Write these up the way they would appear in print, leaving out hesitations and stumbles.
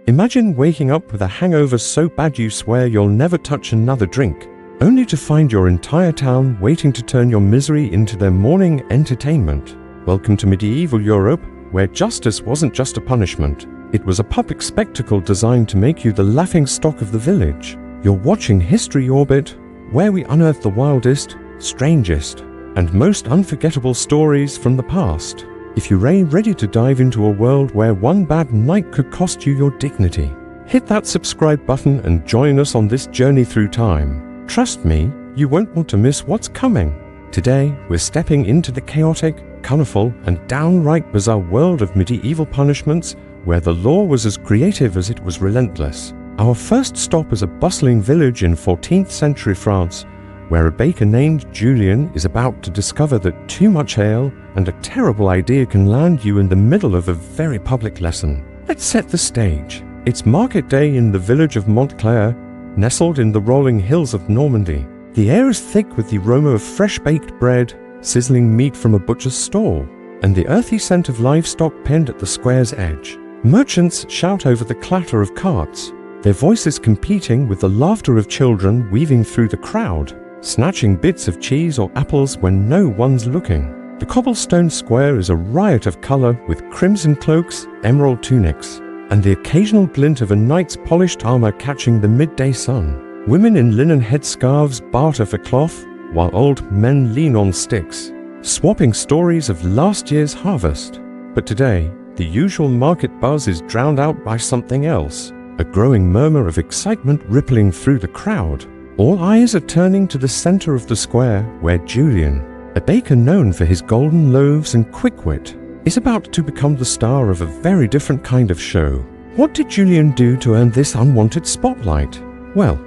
Imagine waking up with a hangover so bad you swear you'll never touch another drink, only to find your entire town waiting to turn your misery into their morning entertainment. Welcome to medieval Europe, where justice wasn't just a punishment. It was a public spectacle designed to make you the laughingstock of the village. You're watching History Orbit, where we unearth the wildest, strangest, and most unforgettable stories from the past. If you're ready to dive into a world where one bad night could cost you your dignity, hit that subscribe button and join us on this journey through time. Trust me, you won't want to miss what's coming. Today, we're stepping into the chaotic, colorful, and downright bizarre world of medieval punishments, where the law was as creative as it was relentless. Our first stop is a bustling village in 14th century France, where a baker named Julien is about to discover that too much ale and a terrible idea can land you in the middle of a very public lesson. Let's set the stage. It's market day in the village of Montclair, nestled in the rolling hills of Normandy. The air is thick with the aroma of fresh-baked bread, sizzling meat from a butcher's stall, and the earthy scent of livestock penned at the square's edge. Merchants shout over the clatter of carts, their voices competing with the laughter of children weaving through the crowd, snatching bits of cheese or apples when no one's looking. The cobblestone square is a riot of color with crimson cloaks, emerald tunics, and the occasional glint of a knight's polished armor catching the midday sun. Women in linen headscarves barter for cloth, while old men lean on sticks, swapping stories of last year's harvest. But today, the usual market buzz is drowned out by something else, a growing murmur of excitement rippling through the crowd. All eyes are turning to the center of the square, where Julien, a baker known for his golden loaves and quick wit, is about to become the star of a very different kind of show. What did Julien do to earn this unwanted spotlight? Well,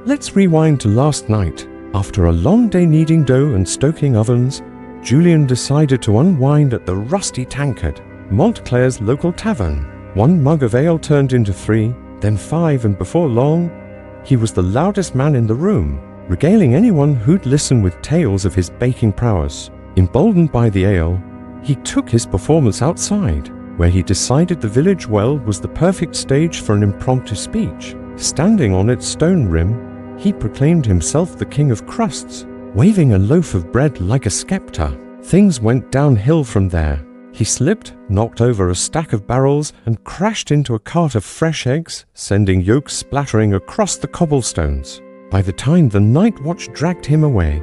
let's rewind to last night. After a long day kneading dough and stoking ovens, Julien decided to unwind at the Rusty Tankard, Montclair's local tavern. One mug of ale turned into 3, then 5, and before long, he was the loudest man in the room, regaling anyone who'd listen with tales of his baking prowess. Emboldened by the ale, he took his performance outside, where he decided the village well was the perfect stage for an impromptu speech. Standing on its stone rim, he proclaimed himself the king of crusts, waving a loaf of bread like a scepter. Things went downhill from there. He slipped, knocked over a stack of barrels, and crashed into a cart of fresh eggs, sending yolks splattering across the cobblestones. By the time the night watch dragged him away,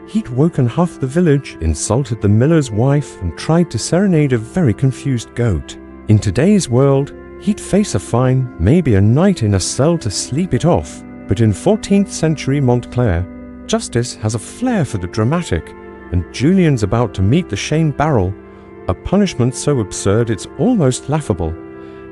he'd woken half the village, insulted the miller's wife, and tried to serenade a very confused goat. In today's world, he'd face a fine, maybe a night in a cell to sleep it off. But in 14th century Montclair, justice has a flair for the dramatic, and Julien's about to meet the shame barrel, a punishment so absurd it's almost laughable,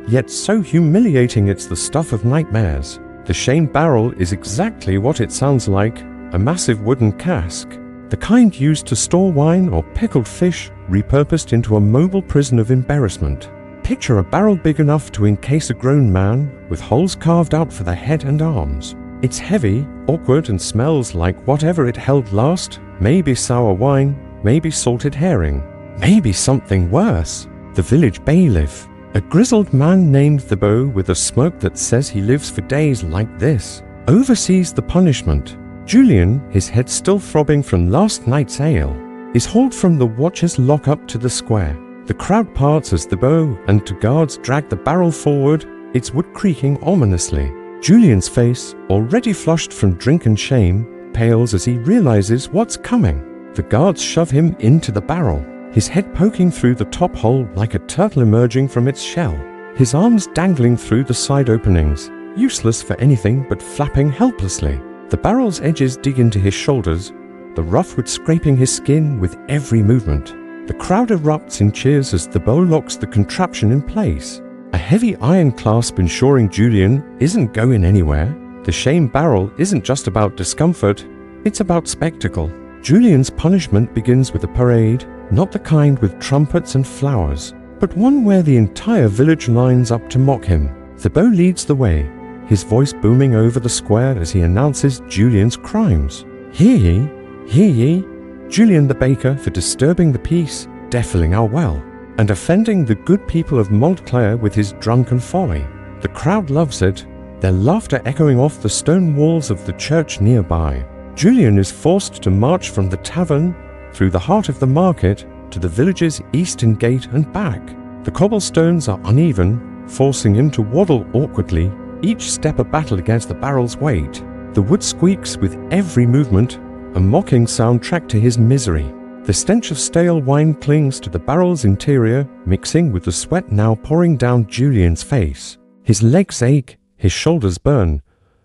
yet so humiliating it's the stuff of nightmares. The shame barrel is exactly what it sounds like, a massive wooden cask, the kind used to store wine or pickled fish, repurposed into a mobile prison of embarrassment. Picture a barrel big enough to encase a grown man, with holes carved out for the head and arms. It's heavy, awkward, and smells like whatever it held last, maybe sour wine, maybe salted herring. Maybe something worse. The village bailiff, a grizzled man named Thibault with a smirk that says he lives for days like this, oversees the punishment. Julien, his head still throbbing from last night's ale, is hauled from the watcher's lockup to the square. The crowd parts as Thibault and two guards drag the barrel forward, its wood creaking ominously. Julien's face, already flushed from drink and shame, pales as he realizes what's coming. The guards shove him into the barrel, his head poking through the top hole like a turtle emerging from its shell, his arms dangling through the side openings, useless for anything but flapping helplessly. The barrel's edges dig into his shoulders, the rough wood scraping his skin with every movement. The crowd erupts in cheers as Thibault locks the contraption in place, a heavy iron clasp ensuring Julien isn't going anywhere. The shame barrel isn't just about discomfort, it's about spectacle. Julien's punishment begins with a parade, not the kind with trumpets and flowers, but one where the entire village lines up to mock him. Thibault leads the way, his voice booming over the square as he announces Julien's crimes. Hear ye, Julien the baker for disturbing the peace, defiling our well, and offending the good people of Montclair with his drunken folly. The crowd loves it, their laughter echoing off the stone walls of the church nearby. Julian is forced to march from the tavern through the heart of the market to the village's eastern gate and back. The cobblestones are uneven, forcing him to waddle awkwardly, each step a battle against the barrel's weight. The wood squeaks with every movement, a mocking soundtrack to his misery. The stench of stale wine clings to the barrel's interior, mixing with the sweat now pouring down Julian's face. His legs ache, his shoulders burn,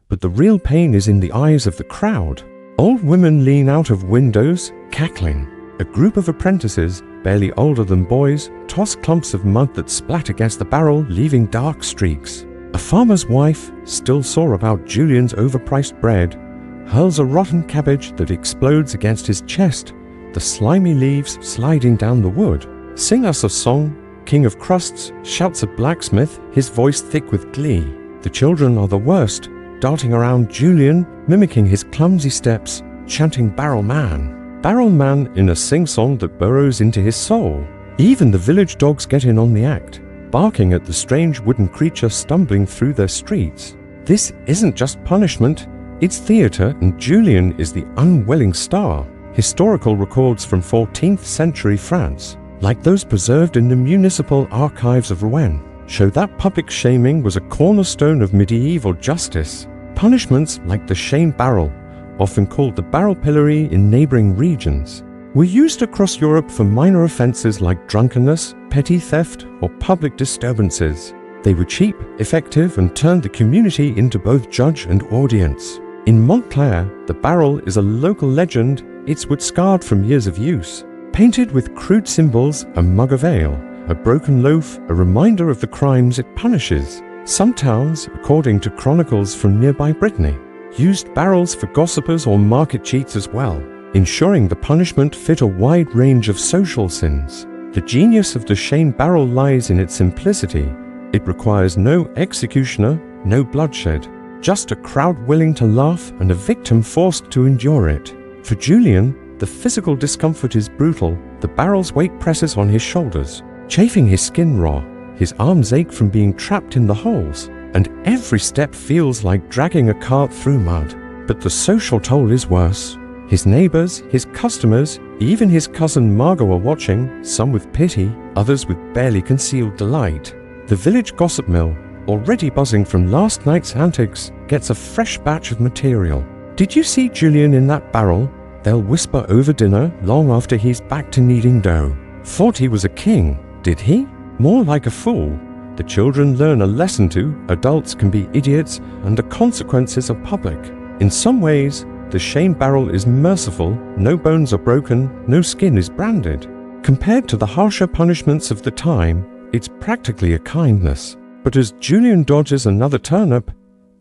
but the real pain is in the eyes of the crowd. Old women lean out of windows, cackling. A group of apprentices, barely older than boys, toss clumps of mud that splat against the barrel, leaving dark streaks. A farmer's wife, still sore about Julian's overpriced bread, hurls a rotten cabbage that explodes against his chest, the slimy leaves sliding down the wood. "Sing us a song, king of crusts," shouts a blacksmith, his voice thick with glee. The children are the worst, darting around Julian, mimicking his clumsy steps, chanting "Barrel Man." Barrel Man in a sing-song that burrows into his soul. Even the village dogs get in on the act, barking at the strange wooden creature stumbling through their streets. This isn't just punishment, it's theatre, and Julian is the unwilling star. Historical records from 14th century France, like those preserved in the municipal archives of Rouen, show that public shaming was a cornerstone of medieval justice. Punishments like the shame barrel, often called the barrel pillory in neighboring regions, were used across Europe for minor offenses like drunkenness, petty theft, or public disturbances. They were cheap, effective, and turned the community into both judge and audience. In Montclair, the barrel is a local legend, its wood scarred from years of use. Painted with crude symbols, a mug of ale, a broken loaf, a reminder of the crimes it punishes. Some towns, according to chronicles from nearby Brittany, used barrels for gossipers or market cheats as well, ensuring the punishment fit a wide range of social sins. The genius of the shame barrel lies in its simplicity. It requires no executioner, no bloodshed, just a crowd willing to laugh and a victim forced to endure it. For Julian, the physical discomfort is brutal. The barrel's weight presses on his shoulders, chafing his skin raw. His arms ache from being trapped in the holes, and every step feels like dragging a cart through mud. But the social toll is worse. His neighbors, his customers, even his cousin Margot are watching, some with pity, others with barely concealed delight. The village gossip mill, already buzzing from last night's antics, gets a fresh batch of material. "Did you see Julian in that barrel?" They'll whisper over dinner long after he's back to kneading dough. "Thought he was a king, did he? More like a fool." The children learn a lesson too. Adults can be idiots, and the consequences are public. In some ways, the shame barrel is merciful. No bones are broken, no skin is branded. Compared to the harsher punishments of the time, it's practically a kindness. But as Julian dodges another turnip,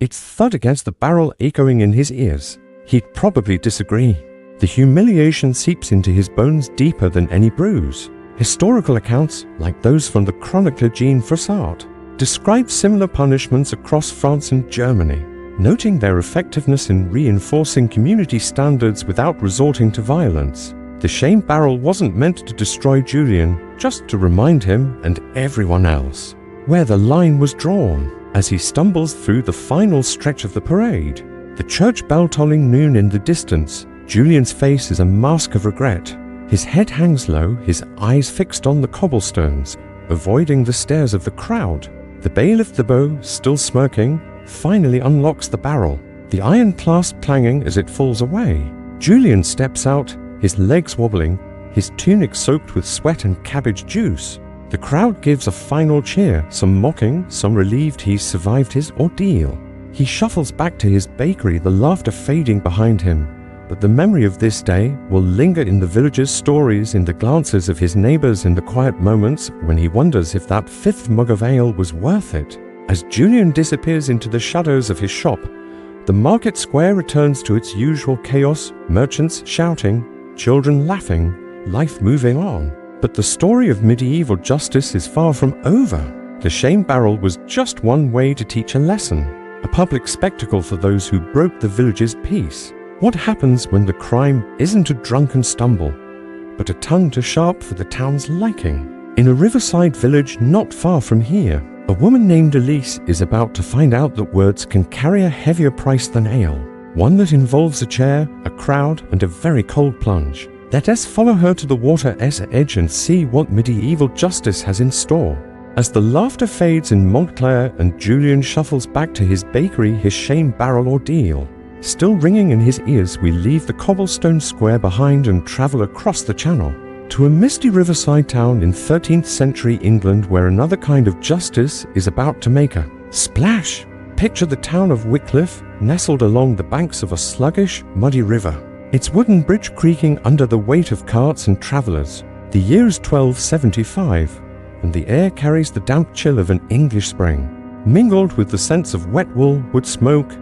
its thud against the barrel echoing in his ears, he'd probably disagree. The humiliation seeps into his bones deeper than any bruise. Historical accounts, like those from the chronicler Jean Froissart, describe similar punishments across France and Germany, noting their effectiveness in reinforcing community standards without resorting to violence. The shame barrel wasn't meant to destroy Julian, just to remind him and everyone else where the line was drawn as he stumbles through the final stretch of the parade. The church bell tolling noon in the distance, Julian's face is a mask of regret. His head hangs low, his eyes fixed on the cobblestones, avoiding the stares of the crowd. The bailiff Thibault, still smirking, finally unlocks the barrel, the iron clasp clanging as it falls away. Julian steps out, his legs wobbling, his tunic soaked with sweat and cabbage juice. The crowd gives a final cheer, some mocking, some relieved he's survived his ordeal. He shuffles back to his bakery, the laughter fading behind him. But the memory of this day will linger in the villagers' stories, in the glances of his neighbors, in the quiet moments when he wonders if that fifth mug of ale was worth it. As Julian disappears into the shadows of his shop, the market square returns to its usual chaos, merchants shouting, children laughing, life moving on. But the story of medieval justice is far from over. The shame barrel was just one way to teach a lesson, a public spectacle for those who broke the village's peace. What happens when the crime isn't a drunken stumble, but a tongue too sharp for the town's liking? In a riverside village not far from here, A woman named Elise is about to find out that words can carry a heavier price than ale, one that involves a chair, a crowd, and a very cold plunge. Let us follow her to the water's edge and see what medieval justice has in store. As the laughter fades in Montclair and Julian shuffles back to his bakery, his shame barrel ordeal still ringing in his ears, we leave the cobblestone square behind and travel across the channel to a misty riverside town in 13th century England where another kind of justice is about to make a splash. Picture the town of Wycliffe, nestled along the banks of a sluggish, muddy river, its wooden bridge creaking under the weight of carts and travellers. The year is 1275, and the air carries the damp chill of an English spring, mingled with the scents of wet wool, wood smoke,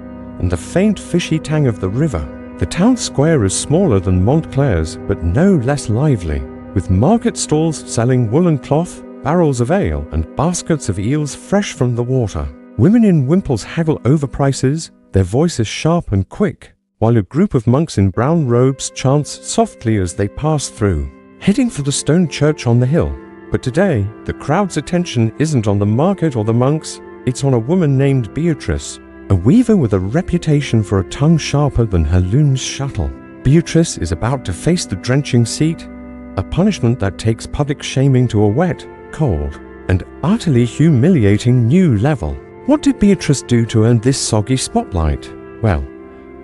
and the faint fishy tang of the river. The town square is smaller than Montclair's, but no less lively, with market stalls selling woolen cloth, barrels of ale, and baskets of eels fresh from the water. Women in wimples haggle over prices, their voices sharp and quick, while a group of monks in brown robes chants softly as they pass through, heading for the stone church on the hill. But today, the crowd's attention isn't on the market or the monks, it's on a woman named Beatrice, a weaver with a reputation for a tongue sharper than her loom's shuttle. Beatrice is about to face the drenching seat, a punishment that takes public shaming to a wet, cold, and utterly humiliating new level. What did Beatrice do to earn this soggy spotlight? Well,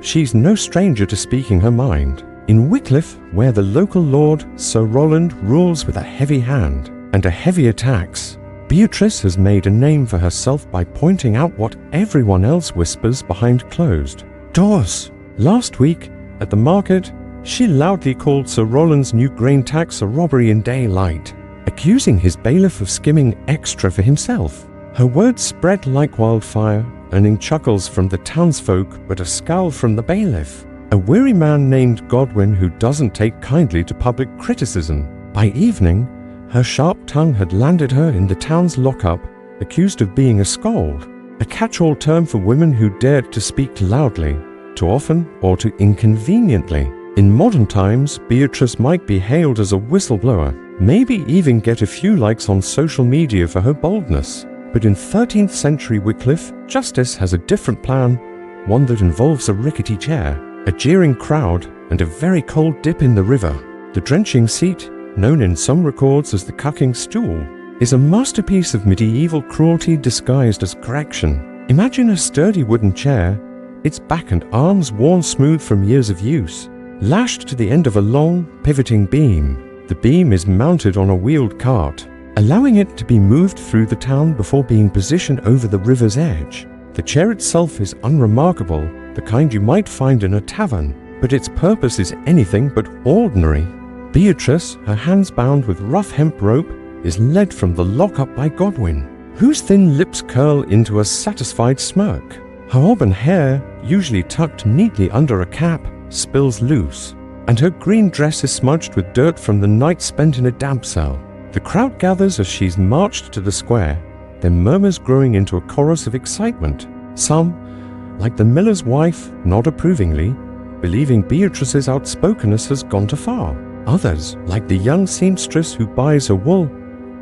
she's no stranger to speaking her mind. In Wycliffe, where the local lord, Sir Roland, rules with a heavy hand and a heavier tax, Beatrice has made a name for herself by pointing out what everyone else whispers behind closed doors. Last week, at the market, she loudly called Sir Roland's new grain tax a robbery in daylight, accusing his bailiff of skimming extra for himself. Her words spread like wildfire, earning chuckles from the townsfolk but a scowl from the bailiff, a weary man named Godwin who doesn't take kindly to public criticism. By evening, her sharp tongue had landed her in the town's lockup, accused of being a scold, a catch-all term for women who dared to speak loudly, too often, or too inconveniently. In modern times, Beatrice might be hailed as a whistleblower, maybe even get a few likes on social media for her boldness. But in 13th century Wycliffe, justice has a different plan, one that involves a rickety chair, a jeering crowd, and a very cold dip in the river. The drenching seat, known in some records as the cucking stool, is a masterpiece of medieval cruelty disguised as correction. Imagine a sturdy wooden chair, its back and arms worn smooth from years of use, lashed to the end of a long, pivoting beam. The beam is mounted on a wheeled cart, allowing it to be moved through the town before being positioned over the river's edge. The chair itself is unremarkable, the kind you might find in a tavern, but its purpose is anything but ordinary. Beatrice, her hands bound with rough hemp rope, is led from the lockup by Godwin, whose thin lips curl into a satisfied smirk. Her auburn hair, usually tucked neatly under a cap, spills loose, and her green dress is smudged with dirt from the night spent in a damp cell. The crowd gathers as she's marched to the square, their murmurs growing into a chorus of excitement. Some, like the miller's wife, nod approvingly, believing Beatrice's outspokenness has gone too far. Others, like the young seamstress who buys her wool,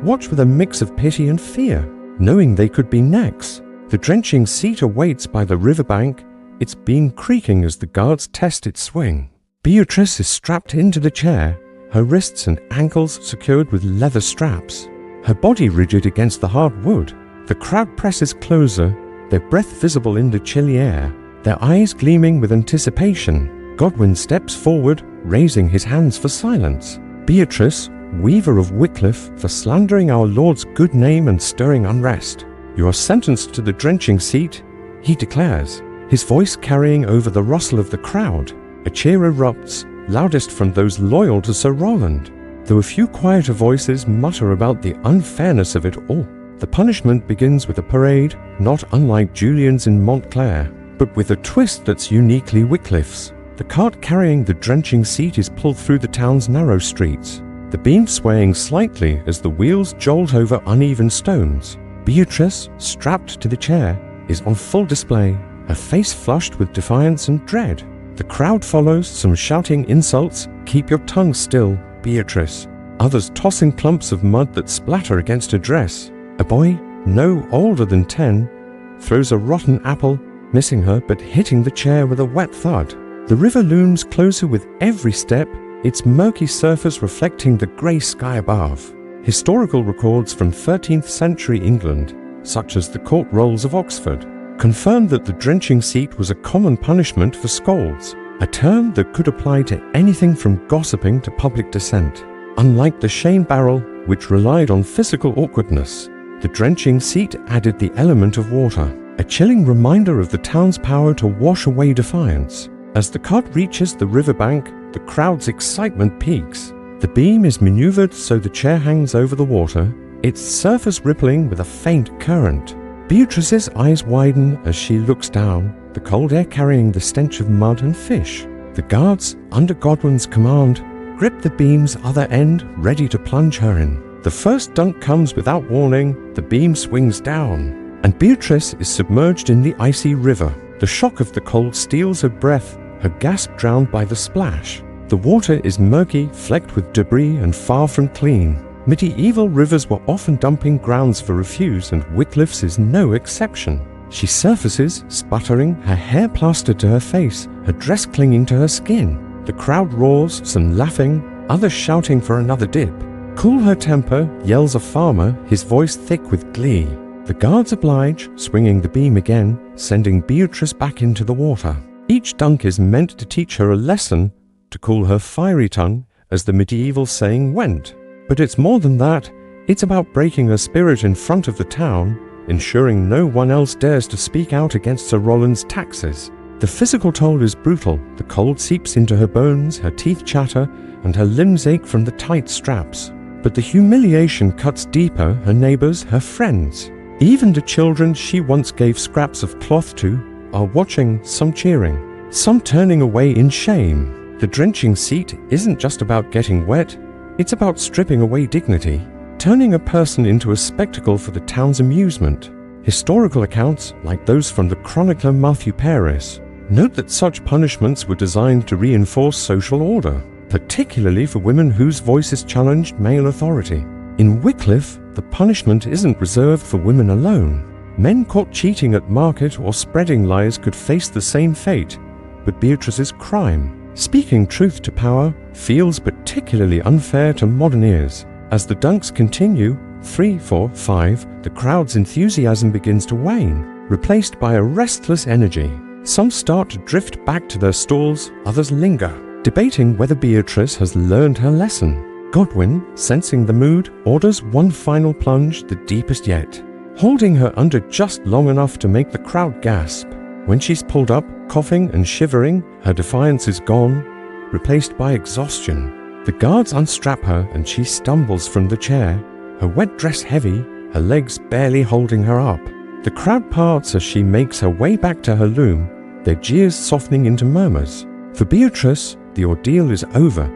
watch with a mix of pity and fear, knowing they could be next. The drenching seat awaits by the riverbank, its beam creaking as the guards test its swing. Beatrice is strapped into the chair, her wrists and ankles secured with leather straps, her body rigid against the hard wood. The crowd presses closer, their breath visible in the chilly air, their eyes gleaming with anticipation. Godwin steps forward, raising his hands for silence. Beatrice, weaver of Wycliffe, for slandering our Lord's good name and stirring unrest. You are sentenced to the drenching seat, he declares, his voice carrying over the rustle of the crowd. A cheer erupts, loudest from those loyal to Sir Roland, though a few quieter voices mutter about the unfairness of it all. The punishment begins with a parade, not unlike Julian's in Montclair, but with a twist that's uniquely Wycliffe's. The cart carrying the drenching seat is pulled through the town's narrow streets, the beam swaying slightly as the wheels jolt over uneven stones. Beatrice, strapped to the chair, is on full display, her face flushed with defiance and dread. The crowd follows, some shouting insults, "Keep your tongue still, Beatrice." Others tossing clumps of mud that splatter against her dress. A boy, no older than 10, throws a rotten apple, missing her but hitting the chair with a wet thud. The river looms closer with every step, its murky surface reflecting the grey sky above. Historical records from 13th century England, such as the Court Rolls of Oxford, confirmed that the drenching seat was a common punishment for scolds, a term that could apply to anything from gossiping to public dissent. Unlike the shame barrel, which relied on physical awkwardness, the drenching seat added the element of water, a chilling reminder of the town's power to wash away defiance. As the cart reaches the riverbank, the crowd's excitement peaks. The beam is maneuvered so the chair hangs over the water, its surface rippling with a faint current. Beatrice's eyes widen as she looks down, the cold air carrying the stench of mud and fish. The guards, under Godwin's command, grip the beam's other end, ready to plunge her in. The first dunk comes without warning, the beam swings down, and Beatrice is submerged in the icy river. The shock of the cold steals her breath, her gasp drowned by the splash. The water is murky, flecked with debris, and far from clean. Medieval rivers were often dumping grounds for refuse, and Wycliffe's is no exception. She surfaces, sputtering, her hair plastered to her face, her dress clinging to her skin. The crowd roars, some laughing, others shouting for another dip. Cool her temper, yells a farmer, his voice thick with glee. The guards oblige, swinging the beam again, sending Beatrice back into the water. Each dunk is meant to teach her a lesson, to cool her fiery tongue, as the medieval saying went. But it's more than that. It's about breaking her spirit in front of the town, ensuring no one else dares to speak out against Sir Roland's taxes. The physical toll is brutal. The cold seeps into her bones, her teeth chatter, and her limbs ache from the tight straps. But the humiliation cuts deeper, her neighbors, her friends. Even the children she once gave scraps of cloth to are watching, some cheering, some turning away in shame. The drenching seat isn't just about getting wet, it's about stripping away dignity, turning a person into a spectacle for the town's amusement. Historical accounts, like those from the chronicler Matthew Paris, note that such punishments were designed to reinforce social order, particularly for women whose voices challenged male authority. In Wycliffe, the punishment isn't reserved for women alone. Men caught cheating at market or spreading lies could face the same fate, but Beatrice's crime, speaking truth to power, feels particularly unfair to modern ears. As the dunks continue, 3, 4, 5, the crowd's enthusiasm begins to wane, replaced by a restless energy. Some start to drift back to their stalls, others linger, debating whether Beatrice has learned her lesson. Godwin, sensing the mood, orders one final plunge, the deepest yet, holding her under just long enough to make the crowd gasp. When she's pulled up, coughing and shivering, her defiance is gone, replaced by exhaustion. The guards unstrap her and she stumbles from the chair, her wet dress heavy, her legs barely holding her up. The crowd parts as she makes her way back to her loom, their jeers softening into murmurs. For Beatrice, the ordeal is over,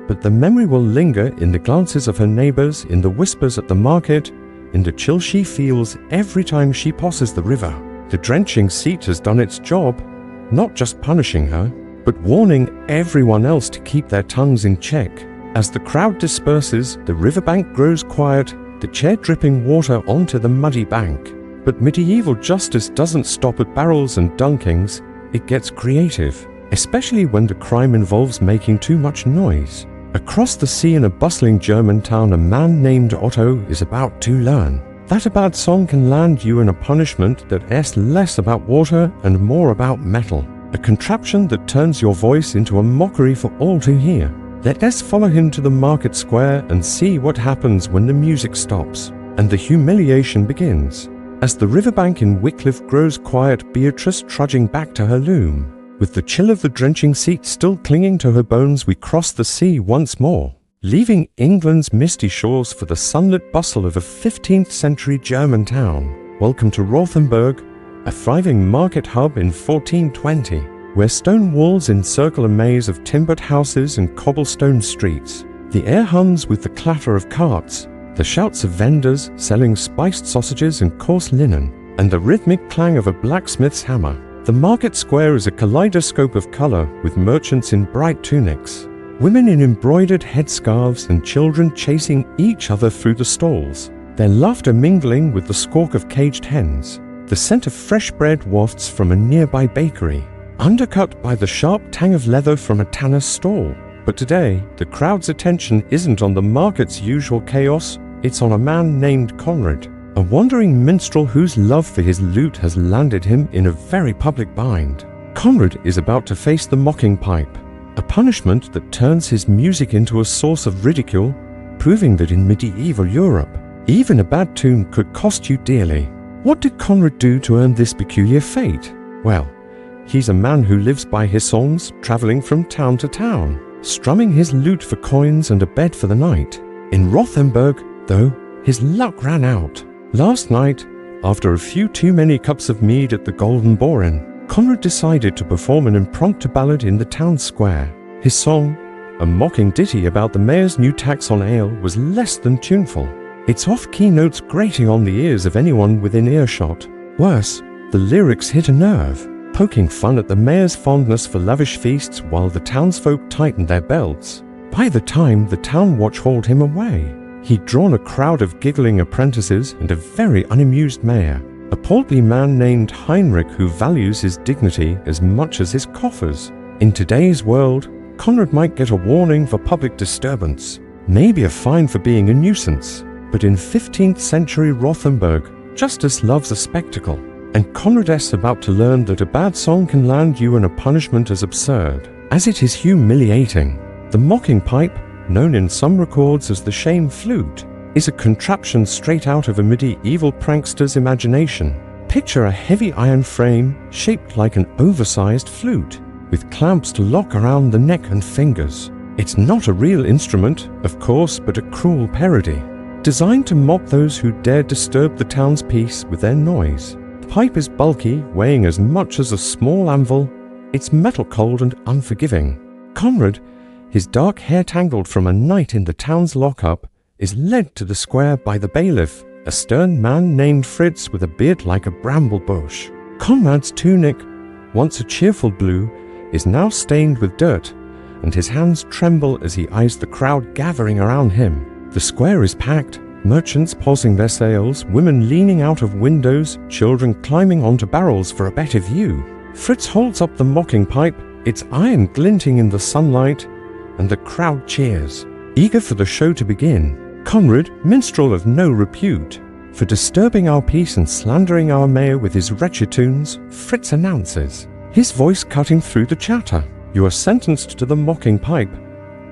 but the memory will linger in the glances of her neighbors, in the whispers at the market, in the chill she feels every time she passes the river. The drenching seat has done its job, not just punishing her, but warning everyone else to keep their tongues in check. As the crowd disperses, the riverbank grows quiet, the chair dripping water onto the muddy bank. But medieval justice doesn't stop at barrels and dunkings, it gets creative, especially when the crime involves making too much noise. Across the sea in a bustling German town, a man named Otto is about to learn that a bad song can land you in a punishment that asks less about water and more about metal, a contraption that turns your voice into a mockery for all to hear. Let us follow him to the market square and see what happens when the music stops and the humiliation begins. As the riverbank in Wycliffe grows quiet, Beatrice trudging back to her loom. With the chill of the drenching seat still clinging to her bones, we cross the sea once more, leaving England's misty shores for the sunlit bustle of a 15th century German town. Welcome to Rothenburg, a thriving market hub in 1420, where stone walls encircle a maze of timbered houses and cobblestone streets. The air hums with the clatter of carts, the shouts of vendors selling spiced sausages and coarse linen, and the rhythmic clang of a blacksmith's hammer. The market square is a kaleidoscope of color, with merchants in bright tunics, women in embroidered headscarves, and children chasing each other through the stalls. their laughter mingling with the squawk of caged hens. The scent of fresh bread wafts from a nearby bakery, undercut by the sharp tang of leather from a tanner's stall. But today, the crowd's attention isn't on the market's usual chaos, it's on a man named Conrad, a wandering minstrel whose love for his lute has landed him in a very public bind. Conrad is about to face the mocking pipe, a punishment that turns his music into a source of ridicule, proving that in medieval Europe, even a bad tune could cost you dearly. What did Conrad do to earn this peculiar fate? Well, he's a man who lives by his songs, traveling from town to town, strumming his lute for coins and a bed for the night. In Rothenburg, though, his luck ran out. Last night, after a few too many cups of mead at the Golden Borin, Conrad decided to perform an impromptu ballad in the town square. His song, a mocking ditty about the mayor's new tax on ale, was less than tuneful, its off-key notes grating on the ears of anyone within earshot. Worse, the lyrics hit a nerve, poking fun at the mayor's fondness for lavish feasts while the townsfolk tightened their belts. By the time the town watch hauled him away, he'd drawn a crowd of giggling apprentices and a very unamused mayor, a portly man named Heinrich who values his dignity as much as his coffers. In today's world, Conrad might get a warning for public disturbance, maybe a fine for being a nuisance. But in 15th century Rothenburg, justice loves a spectacle, and Conrad's about to learn that a bad song can land you in a punishment as absurd as it is humiliating. The mocking pipe, known in some records as the shame flute, is a contraption straight out of a medieval prankster's imagination. Picture a heavy iron frame shaped like an oversized flute, with clamps to lock around the neck and fingers. It's not a real instrument, of course, but a cruel parody, designed to mock those who dare disturb the town's peace with their noise. The pipe is bulky, weighing as much as a small anvil. It's metal cold and unforgiving. Conrad, his dark hair tangled from a night in the town's lockup, is led to the square by the bailiff, a stern man named Fritz with a beard like a bramble bush. Conrad's tunic, once a cheerful blue, is now stained with dirt, and his hands tremble as he eyes the crowd gathering around him. The square is packed, merchants pausing their sales, women leaning out of windows, children climbing onto barrels for a better view. Fritz holds up the mocking pipe, its iron glinting in the sunlight, and the crowd cheers, eager for the show to begin. Conrad, minstrel of no repute, for disturbing our peace and slandering our mayor with his wretched tunes, Fritz announces, his voice cutting through the chatter. You are sentenced to the mocking pipe.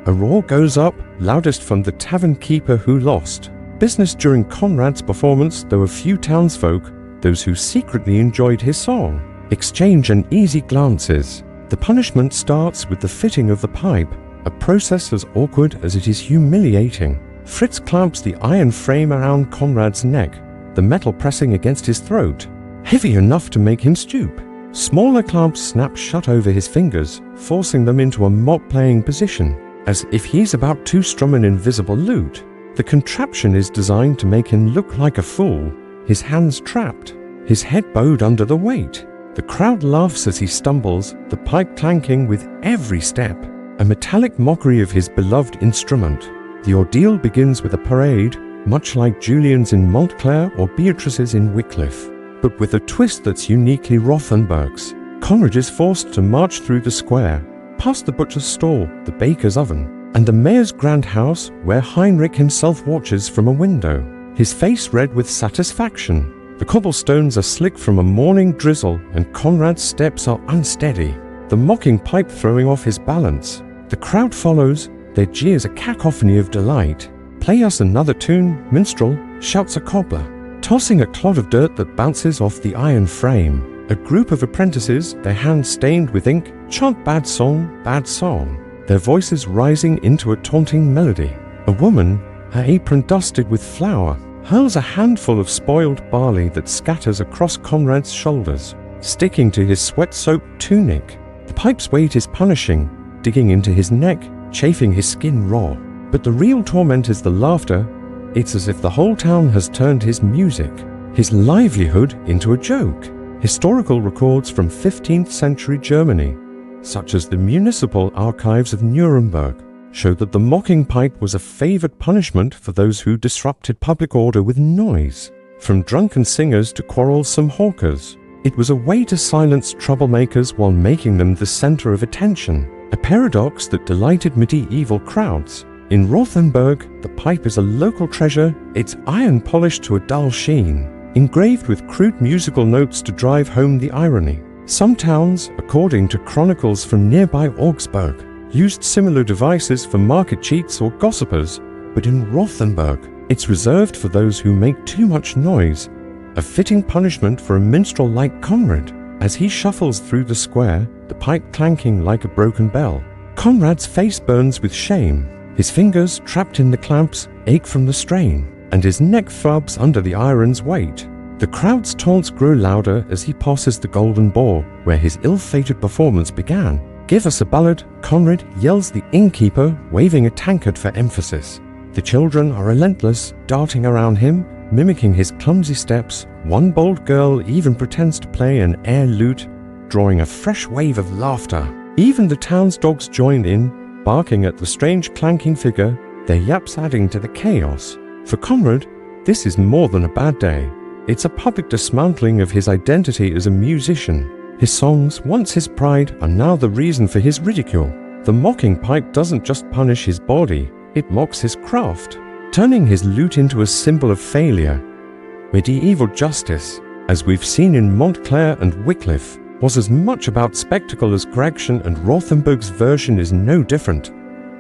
A roar goes up, loudest from the tavern keeper who lost business during Conrad's performance, though a few townsfolk, those who secretly enjoyed his song, exchange uneasy glances. The punishment starts with the fitting of the pipe, a process as awkward as it is humiliating. Fritz clamps the iron frame around Conrad's neck, the metal pressing against his throat, heavy enough to make him stoop. Smaller clamps snap shut over his fingers, forcing them into a mock-playing position, as if he's about to strum an invisible lute. The contraption is designed to make him look like a fool, his hands trapped, his head bowed under the weight. The crowd laughs as he stumbles, the pipe clanking with every step, a metallic mockery of his beloved instrument. The ordeal begins with a parade, much like Julian's in Montclair or Beatrice's in Wycliffe, but with a twist that's uniquely Rothenburg's. Conrad is forced to march through the square, past the butcher's stall, the baker's oven, and the mayor's grand house where Heinrich himself watches from a window, his face red with satisfaction. The cobblestones are slick from a morning drizzle, and Conrad's steps are unsteady, the mocking pipe throwing off his balance. The crowd follows, their jeers a cacophony of delight. Play us another tune, minstrel, shouts a cobbler, tossing a clod of dirt that bounces off the iron frame. A group of apprentices, their hands stained with ink, chant bad song, their voices rising into a taunting melody. A woman, her apron dusted with flour, hurls a handful of spoiled barley that scatters across Conrad's shoulders, sticking to his sweat-soaked tunic. The pipe's weight is punishing, digging into his neck, chafing his skin raw. But the real torment is the laughter. It's as if the whole town has turned his music, his livelihood, into a joke. Historical records from 15th century Germany, such as the municipal archives of Nuremberg, show that the mocking pipe was a favored punishment for those who disrupted public order with noise. From drunken singers to quarrelsome hawkers, it was a way to silence troublemakers while making them the center of attention, a paradox that delighted medieval crowds. In Rothenburg, the pipe is a local treasure, its iron polished to a dull sheen, engraved with crude musical notes to drive home the irony. Some towns, according to chronicles from nearby Augsburg, used similar devices for market cheats or gossipers, but in Rothenburg, it's reserved for those who make too much noise, a fitting punishment for a minstrel like Conrad, as he shuffles through the square, the pipe clanking like a broken bell. Conrad's face burns with shame, his fingers, trapped in the clamps, ache from the strain, and his neck throbs under the iron's weight. The crowd's taunts grow louder as he passes the golden ball, where his ill-fated performance began. "Give us a ballad," Conrad yells the innkeeper, waving a tankard for emphasis. The children are relentless, darting around him, mimicking his clumsy steps. One bold girl even pretends to play an air lute, drawing a fresh wave of laughter. Even the town's dogs join in, barking at the strange clanking figure, their yaps adding to the chaos. For Conrad, this is more than a bad day. It's a public dismantling of his identity as a musician. His songs, once his pride, are now the reason for his ridicule. The mocking pipe doesn't just punish his body, it mocks his craft, turning his lute into a symbol of failure. Medieval justice, as we've seen in Montclair and Wycliffe, was as much about spectacle as Gregson, and Rothenburg's version is no different.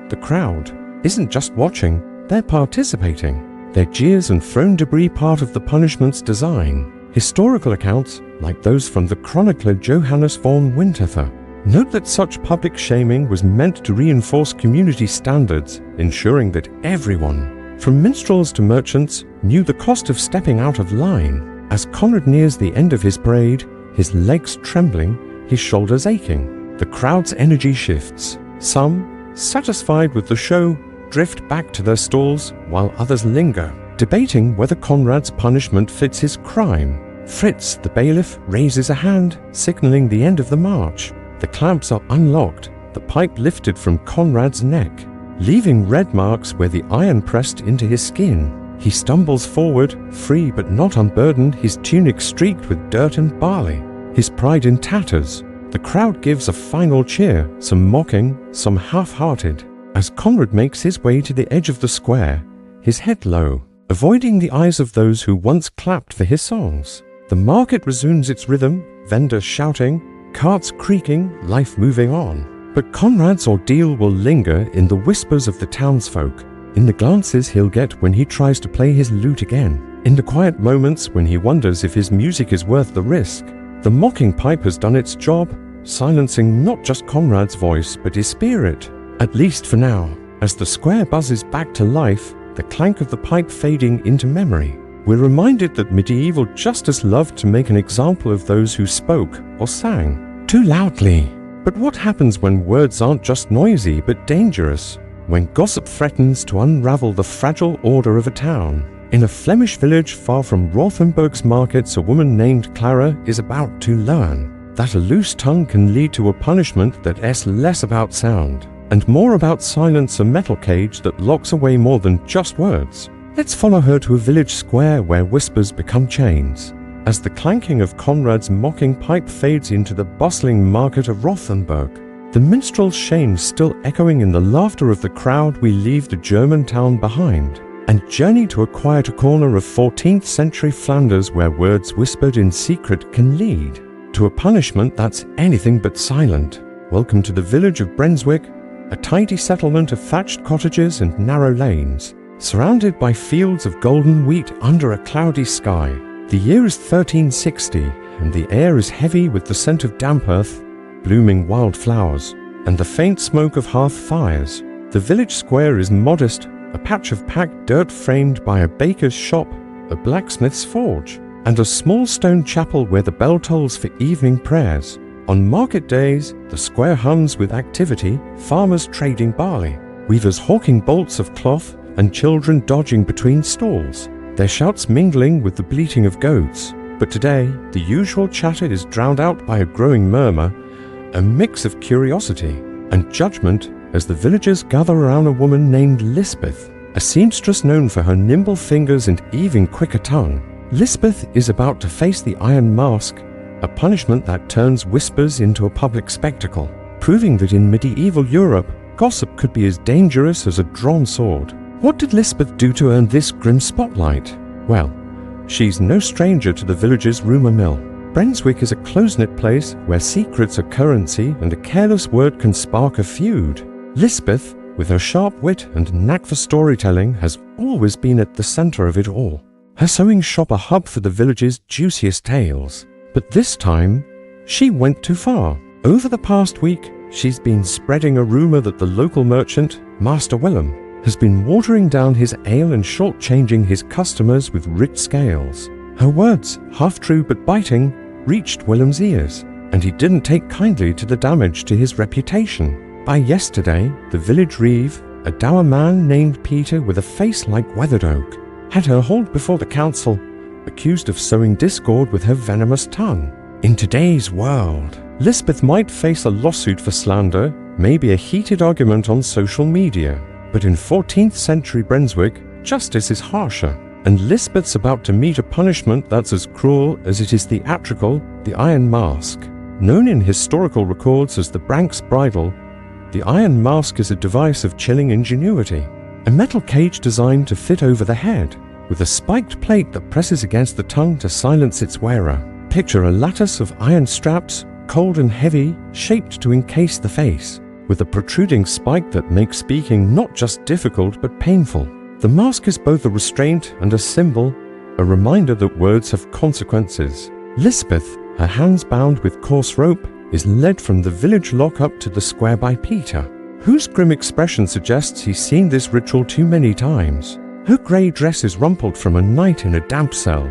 The crowd isn't just watching, they're participating. Their jeers and thrown debris part of the punishment's design. Historical accounts, like those from the chronicler Johannes von Winterthur, note that such public shaming was meant to reinforce community standards, ensuring that everyone, from minstrels to merchants, knew the cost of stepping out of line. As Conrad nears the end of his parade, his legs trembling, his shoulders aching, the crowd's energy shifts. Some, satisfied with the show, drift back to their stalls, while others linger, debating whether Conrad's punishment fits his crime. Fritz, the bailiff, raises a hand, signaling the end of the march. The clamps are unlocked, the pipe lifted from Conrad's neck, leaving red marks where the iron pressed into his skin. He stumbles forward, free but not unburdened, his tunic streaked with dirt and barley, his pride in tatters. The crowd gives a final cheer, some mocking, some half-hearted, as Conrad makes his way to the edge of the square, his head low, avoiding the eyes of those who once clapped for his songs. The market resumes its rhythm, vendors shouting, carts creaking, life moving on. But Conrad's ordeal will linger in the whispers of the townsfolk, in the glances he'll get when he tries to play his lute again, in the quiet moments when he wonders if his music is worth the risk. The mocking pipe has done its job, silencing not just Conrad's voice but his spirit, at least for now. As the square buzzes back to life, the clank of the pipe fading into memory, we're reminded that medieval justice loved to make an example of those who spoke or sang too loudly. But what happens when words aren't just noisy but dangerous? When gossip threatens to unravel the fragile order of a town? In a Flemish village far from Rothenburg's markets, a woman named Clara is about to learn that a loose tongue can lead to a punishment that is less about sound and more about silence, a metal cage that locks away more than just words. Let's follow her to a village square where whispers become chains. As the clanking of Conrad's mocking pipe fades into the bustling market of Rothenburg, the minstrel's shame still echoing in the laughter of the crowd, we leave the German town behind and journey to a quieter corner of 14th century Flanders where words whispered in secret can lead to a punishment that's anything but silent. Welcome to the village of Brunswick, a tidy settlement of thatched cottages and narrow lanes, surrounded by fields of golden wheat under a cloudy sky. The year is 1360, and the air is heavy with the scent of damp earth, blooming wild flowers, and the faint smoke of hearth fires. The village square is modest, a patch of packed dirt framed by a baker's shop, a blacksmith's forge, and a small stone chapel where the bell tolls for evening prayers. On market days, the square hums with activity, farmers trading barley, weavers hawking bolts of cloth, and children dodging between stalls, their shouts mingling with the bleating of goats. But today, the usual chatter is drowned out by a growing murmur, a mix of curiosity and judgment as the villagers gather around a woman named Lisbeth, a seamstress known for her nimble fingers and even quicker tongue. Lisbeth is about to face the Iron Mask, a punishment that turns whispers into a public spectacle, proving that in medieval Europe, gossip could be as dangerous as a drawn sword. What did Lisbeth do to earn this grim spotlight? Well, she's no stranger to the village's rumor mill. Brunswick is a close-knit place where secrets are currency and a careless word can spark a feud. Lisbeth, with her sharp wit and knack for storytelling, has always been at the center of it all. Her sewing shop a hub for the village's juiciest tales. But this time, she went too far. Over the past week, she's been spreading a rumor that the local merchant, Master Willem, has been watering down his ale and shortchanging his customers with rich scales. Her words, half true but biting, reached Willem's ears, and he didn't take kindly to the damage to his reputation. By yesterday, the village reeve, a dour man named Peter with a face like weathered oak, had her hauled before the council, accused of sowing discord with her venomous tongue. In today's world, Lisbeth might face a lawsuit for slander, maybe a heated argument on social media. But in 14th century Brunswick, justice is harsher, and Lisbeth's about to meet a punishment that's as cruel as it is theatrical, the Iron Mask. Known in historical records as the Brank's Bridle, the Iron Mask is a device of chilling ingenuity. A metal cage designed to fit over the head, with a spiked plate that presses against the tongue to silence its wearer. Picture a lattice of iron straps, cold and heavy, shaped to encase the face, with a protruding spike that makes speaking not just difficult but painful. The mask is both a restraint and a symbol, a reminder that words have consequences. Lisbeth, her hands bound with coarse rope, is led from the village lockup to the square by Peter, whose grim expression suggests he's seen this ritual too many times. Her grey dress is rumpled from a night in a damp cell,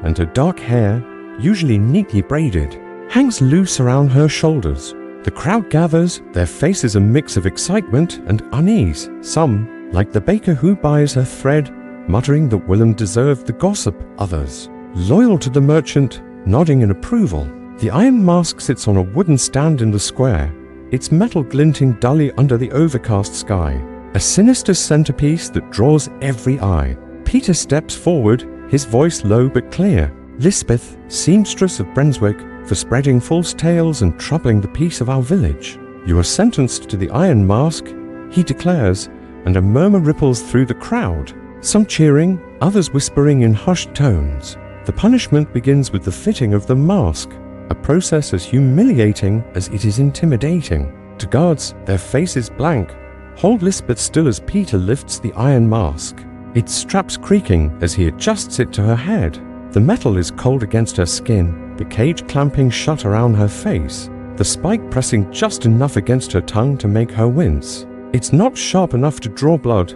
and her dark hair, usually neatly braided, hangs loose around her shoulders. The crowd gathers, their faces a mix of excitement and unease, some, like the baker who buys her thread, muttering that Willem deserved the gossip, others, loyal to the merchant, nodding in approval. The Iron Mask sits on a wooden stand in the square, its metal glinting dully under the overcast sky, a sinister centerpiece that draws every eye. Peter steps forward, his voice low but clear. Lisbeth, seamstress of Brunswick, for spreading false tales and troubling the peace of our village. You are sentenced to the Iron Mask, he declares, and a murmur ripples through the crowd, some cheering, others whispering in hushed tones. The punishment begins with the fitting of the mask, a process as humiliating as it is intimidating. To guards, their faces blank, hold Lisbeth still as Peter lifts the iron mask, its straps creaking as he adjusts it to her head. The metal is cold against her skin, the cage clamping shut around her face, the spike pressing just enough against her tongue to make her wince. It's not sharp enough to draw blood,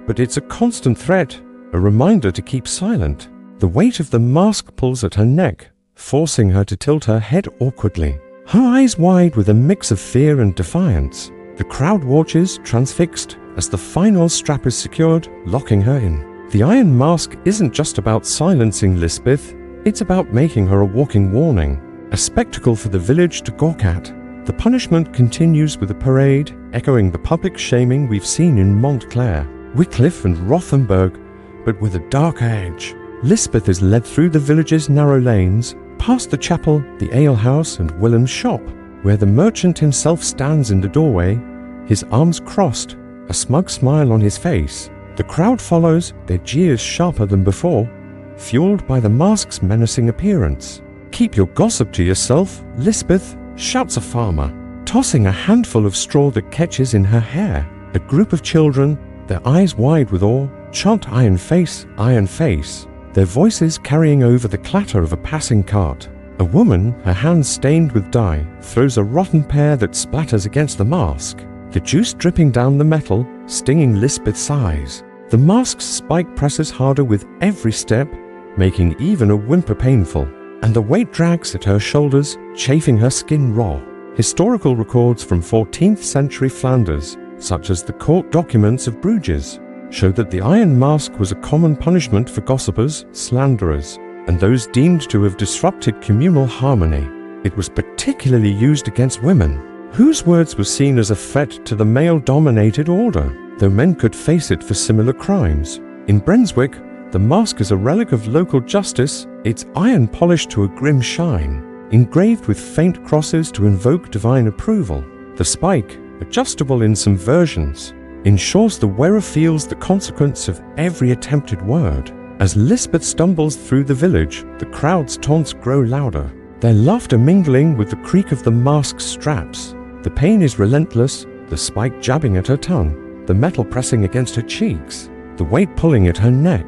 but it's a constant threat, a reminder to keep silent. The weight of the mask pulls at her neck, forcing her to tilt her head awkwardly, her eyes wide with a mix of fear and defiance. The crowd watches, transfixed, as the final strap is secured, locking her in. The Iron Mask isn't just about silencing Lisbeth, it's about making her a walking warning, a spectacle for the village to gawk at. The punishment continues with a parade, echoing the public shaming we've seen in Montclair, Wycliffe and Rothenburg, but with a darker edge. Lisbeth is led through the village's narrow lanes, past the chapel, the alehouse and Willem's shop, where the merchant himself stands in the doorway, his arms crossed, a smug smile on his face. The crowd follows, their jeers sharper than before, fueled by the mask's menacing appearance. "Keep your gossip to yourself, Lisbeth," shouts a farmer, tossing a handful of straw that catches in her hair. A group of children, their eyes wide with awe, chant iron face, their voices carrying over the clatter of a passing cart. A woman, her hands stained with dye, throws a rotten pear that splatters against the mask, the juice dripping down the metal, stinging Lisbeth's eyes. The mask's spike presses harder with every step, making even a whimper painful, and the weight drags at her shoulders, chafing her skin raw. Historical records from 14th century Flanders, such as the court documents of Bruges, show that the Iron Mask was a common punishment for gossipers, slanderers, and those deemed to have disrupted communal harmony. It was particularly used against women, whose words were seen as a threat to the male-dominated order, though men could face it for similar crimes. In Brunswick, the mask is a relic of local justice, its iron polished to a grim shine, engraved with faint crosses to invoke divine approval. The spike, adjustable in some versions, ensures the wearer feels the consequence of every attempted word. As Lisbeth stumbles through the village, the crowd's taunts grow louder, their laughter mingling with the creak of the mask's straps. The pain is relentless, the spike jabbing at her tongue, the metal pressing against her cheeks, the weight pulling at her neck.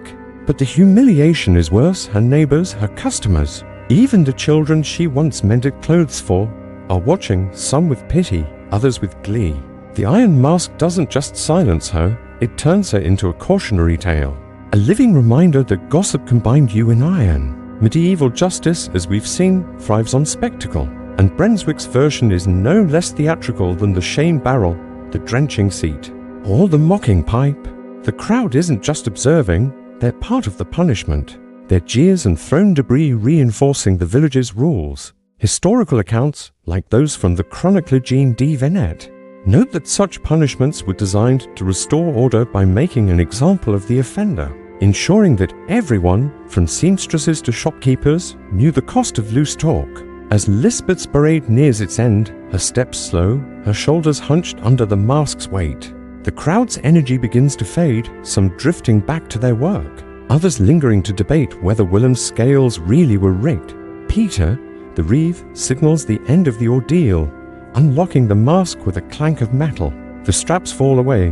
But the humiliation is worse. Her neighbors, her customers, even the children she once mended clothes for, are watching, some with pity, others with glee. The iron mask doesn't just silence her, it turns her into a cautionary tale, a living reminder that gossip can bind you in iron. Medieval justice, as we've seen, thrives on spectacle, and Brunswick's version is no less theatrical than the shame barrel, the drenching seat, or the mocking pipe. The crowd isn't just observing, they're part of the punishment, their jeers and thrown debris reinforcing the village's rules. Historical accounts, like those from the chronicler Jean de Venette, note that such punishments were designed to restore order by making an example of the offender, ensuring that everyone, from seamstresses to shopkeepers, knew the cost of loose talk. As Lisbeth's parade nears its end, her steps slow, her shoulders hunched under the mask's weight. The crowd's energy begins to fade, some drifting back to their work, others lingering to debate whether Willem's scales really were rigged. Peter, the reeve, signals the end of the ordeal, unlocking the mask with a clank of metal. The straps fall away,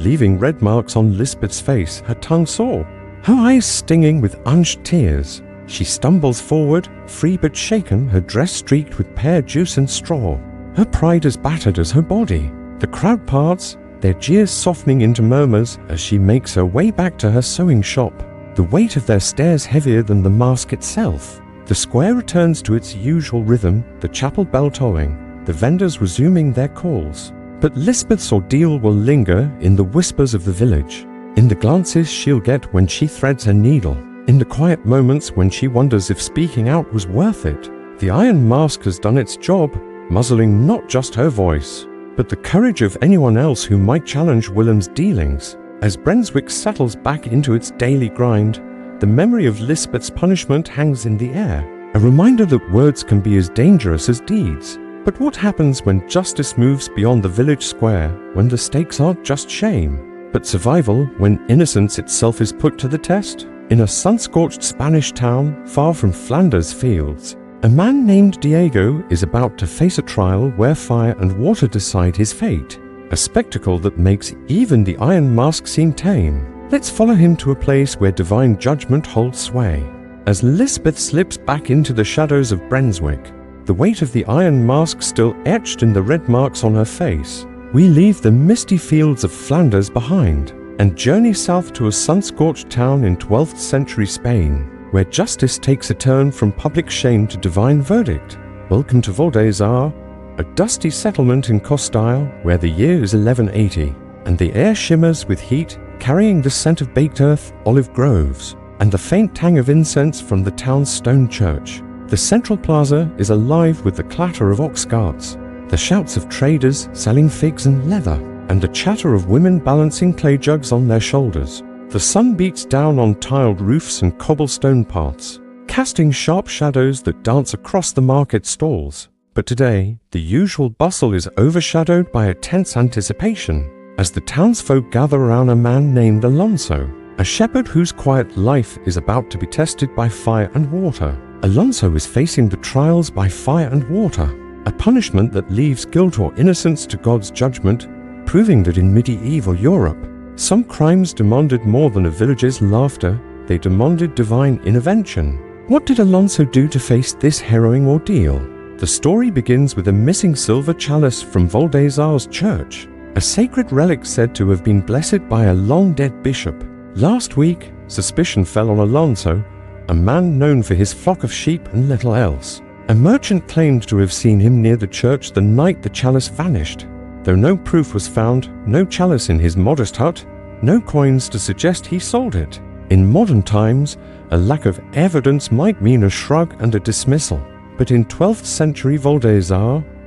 leaving red marks on Lisbeth's face, her tongue sore, her eyes stinging with unshed tears. She stumbles forward, free but shaken, her dress streaked with pear juice and straw, her pride as battered as her body. The crowd parts, their jeers softening into murmurs as she makes her way back to her sewing shop, the weight of their stares heavier than the mask itself. The square returns to its usual rhythm, the chapel bell tolling, the vendors resuming their calls. But Lisbeth's ordeal will linger in the whispers of the village, in the glances she'll get when she threads her needle, in the quiet moments when she wonders if speaking out was worth it. The iron mask has done its job, muzzling not just her voice, but the courage of anyone else who might challenge Willem's dealings. As Brunswick settles back into its daily grind, the memory of Lisbeth's punishment hangs in the air, a reminder that words can be as dangerous as deeds. But what happens when justice moves beyond the village square, when the stakes aren't just shame, but survival, when innocence itself is put to the test? In a sun-scorched Spanish town far from Flanders fields, a man named Diego is about to face a trial where fire and water decide his fate, a spectacle that makes even the iron mask seem tame. Let's follow him to a place where divine judgment holds sway. As Lisbeth slips back into the shadows of Brunswick, the weight of the iron mask still etched in the red marks on her face, we leave the misty fields of Flanders behind and journey south to a sun-scorched town in 12th century Spain, where justice takes a turn from public shame to divine verdict. Welcome to Wildest, a dusty settlement in Castile where the year is 1180, and the air shimmers with heat, carrying the scent of baked earth, olive groves, and the faint tang of incense from the town's stone church. The central plaza is alive with the clatter of ox carts, the shouts of traders selling figs and leather, and the chatter of women balancing clay jugs on their shoulders. The sun beats down on tiled roofs and cobblestone paths, casting sharp shadows that dance across the market stalls. But today, the usual bustle is overshadowed by a tense anticipation, as the townsfolk gather around a man named Alonso, a shepherd whose quiet life is about to be tested by fire and water. Alonso is facing the trials by fire and water, a punishment that leaves guilt or innocence to God's judgment, proving that in medieval Europe, some crimes demanded more than a village's laughter, they demanded divine intervention. What did Alonso do to face this harrowing ordeal? The story begins with a missing silver chalice from Wildest's church, a sacred relic said to have been blessed by a long-dead bishop. Last week, suspicion fell on Alonso, a man known for his flock of sheep and little else. A merchant claimed to have seen him near the church the night the chalice vanished. Though no proof was found, no chalice in his modest hut, no coins to suggest he sold it. In modern times, a lack of evidence might mean a shrug and a dismissal. But in 12th century Wildest,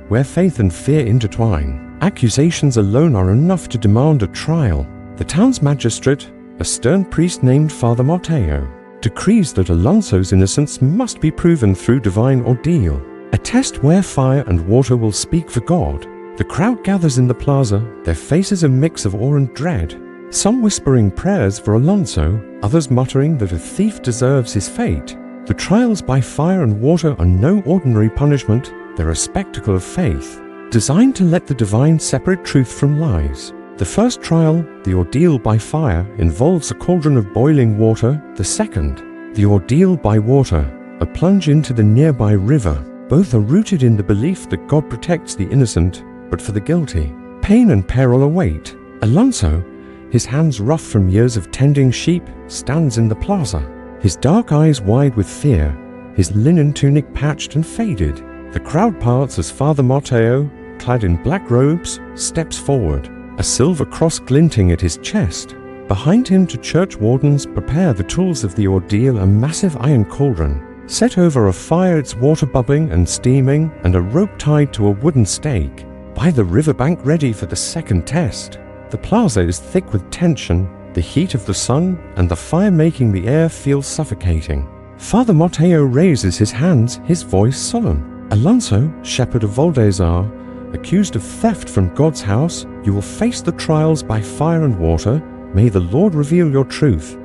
where faith and fear intertwine. Accusations alone are enough to demand a trial. The town's magistrate, a stern priest named Father Mateo, decrees that Alonso's innocence must be proven through divine ordeal, a test where fire and water will speak for God. The crowd gathers in the plaza, their faces a mix of awe and dread, some whispering prayers for Alonso, others muttering that a thief deserves his fate. The trials by fire and water are no ordinary punishment, they're a spectacle of faith, designed to let the divine separate truth from lies. The first trial, the ordeal by fire, involves a cauldron of boiling water. The second, the ordeal by water, a plunge into the nearby river. Both are rooted in the belief that God protects the innocent, but for the guilty, pain and peril await. Alonso, his hands rough from years of tending sheep, stands in the plaza, his dark eyes wide with fear, his linen tunic patched and faded. The crowd parts as Father Mateo, clad in black robes, steps forward, a silver cross glinting at his chest. Behind him, two church wardens prepare the tools of the ordeal, a massive iron cauldron set over a fire, its water bubbling and steaming, and a rope tied to a wooden stake by the riverbank ready for the second test. The plaza is thick with tension, the heat of the sun and the fire making the air feel suffocating. Father Mateo raises his hands, his voice solemn. Alonso, shepherd of Wildest, accused of theft from God's house, you will face the trials by fire and water. May the Lord reveal your truth.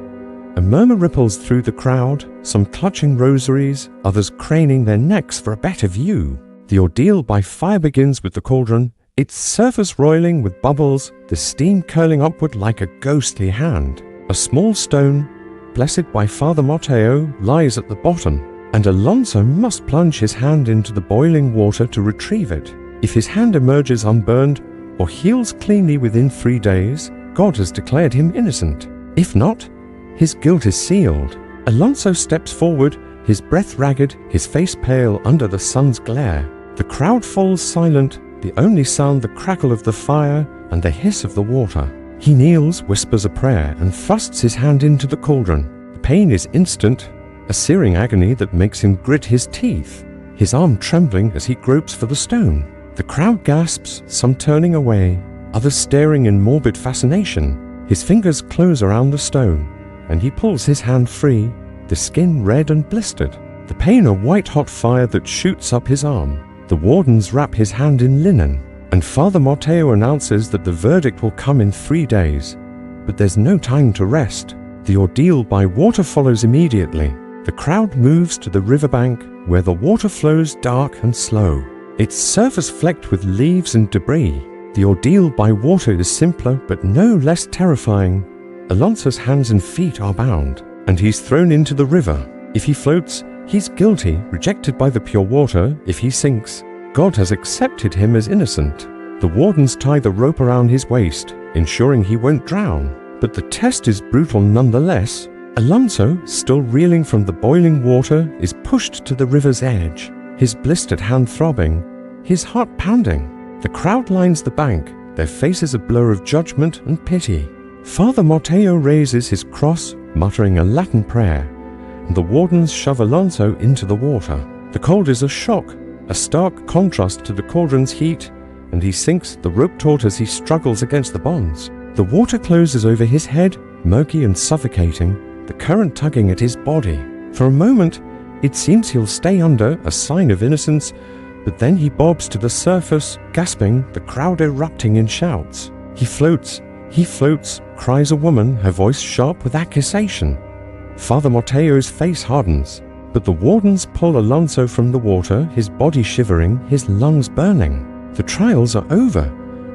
A murmur ripples through the crowd, some clutching rosaries, others craning their necks for a better view. The ordeal by fire begins with the cauldron, its surface roiling with bubbles, the steam curling upward like a ghostly hand. A small stone, blessed by Father Mateo, lies at the bottom, and Alonso must plunge his hand into the boiling water to retrieve it. If his hand emerges unburned or heals cleanly within 3 days, God has declared him innocent. If not, his guilt is sealed. Alonso steps forward, his breath ragged, his face pale under the sun's glare. The crowd falls silent, the only sound the crackle of the fire and the hiss of the water. He kneels, whispers a prayer, and thrusts his hand into the cauldron. The pain is instant, a searing agony that makes him grit his teeth, his arm trembling as he gropes for the stone. The crowd gasps, some turning away, others staring in morbid fascination. His fingers close around the stone, and he pulls his hand free, the skin red and blistered, the pain a white-hot fire that shoots up his arm. The wardens wrap his hand in linen, and Father Mateo announces that the verdict will come in 3 days. But there's no time to rest. The ordeal by water follows immediately. The crowd moves to the riverbank, where the water flows dark and slow, its surface flecked with leaves and debris. The ordeal by water is simpler but no less terrifying. Alonso's hands and feet are bound, and he's thrown into the river. If he floats, he's guilty, rejected by the pure water. If he sinks, God has accepted him as innocent. The wardens tie the rope around his waist, ensuring he won't drown. But the test is brutal nonetheless. Alonso, still reeling from the boiling water, is pushed to the river's edge, his blistered hand throbbing, his heart pounding. The crowd lines the bank, their faces a blur of judgment and pity. Father Mateo raises his cross, muttering a Latin prayer, and the wardens shove Alonso into the water. The cold is a shock, a stark contrast to the cauldron's heat, and he sinks, the rope taut as he struggles against the bonds. The water closes over his head, murky and suffocating, the current tugging at his body. For a moment, it seems he'll stay under, a sign of innocence, but then he bobs to the surface, gasping, the crowd erupting in shouts. He floats, cries a woman, her voice sharp with accusation. Father Mateo's face hardens, but the wardens pull Alonso from the water, his body shivering, his lungs burning. The trials are over,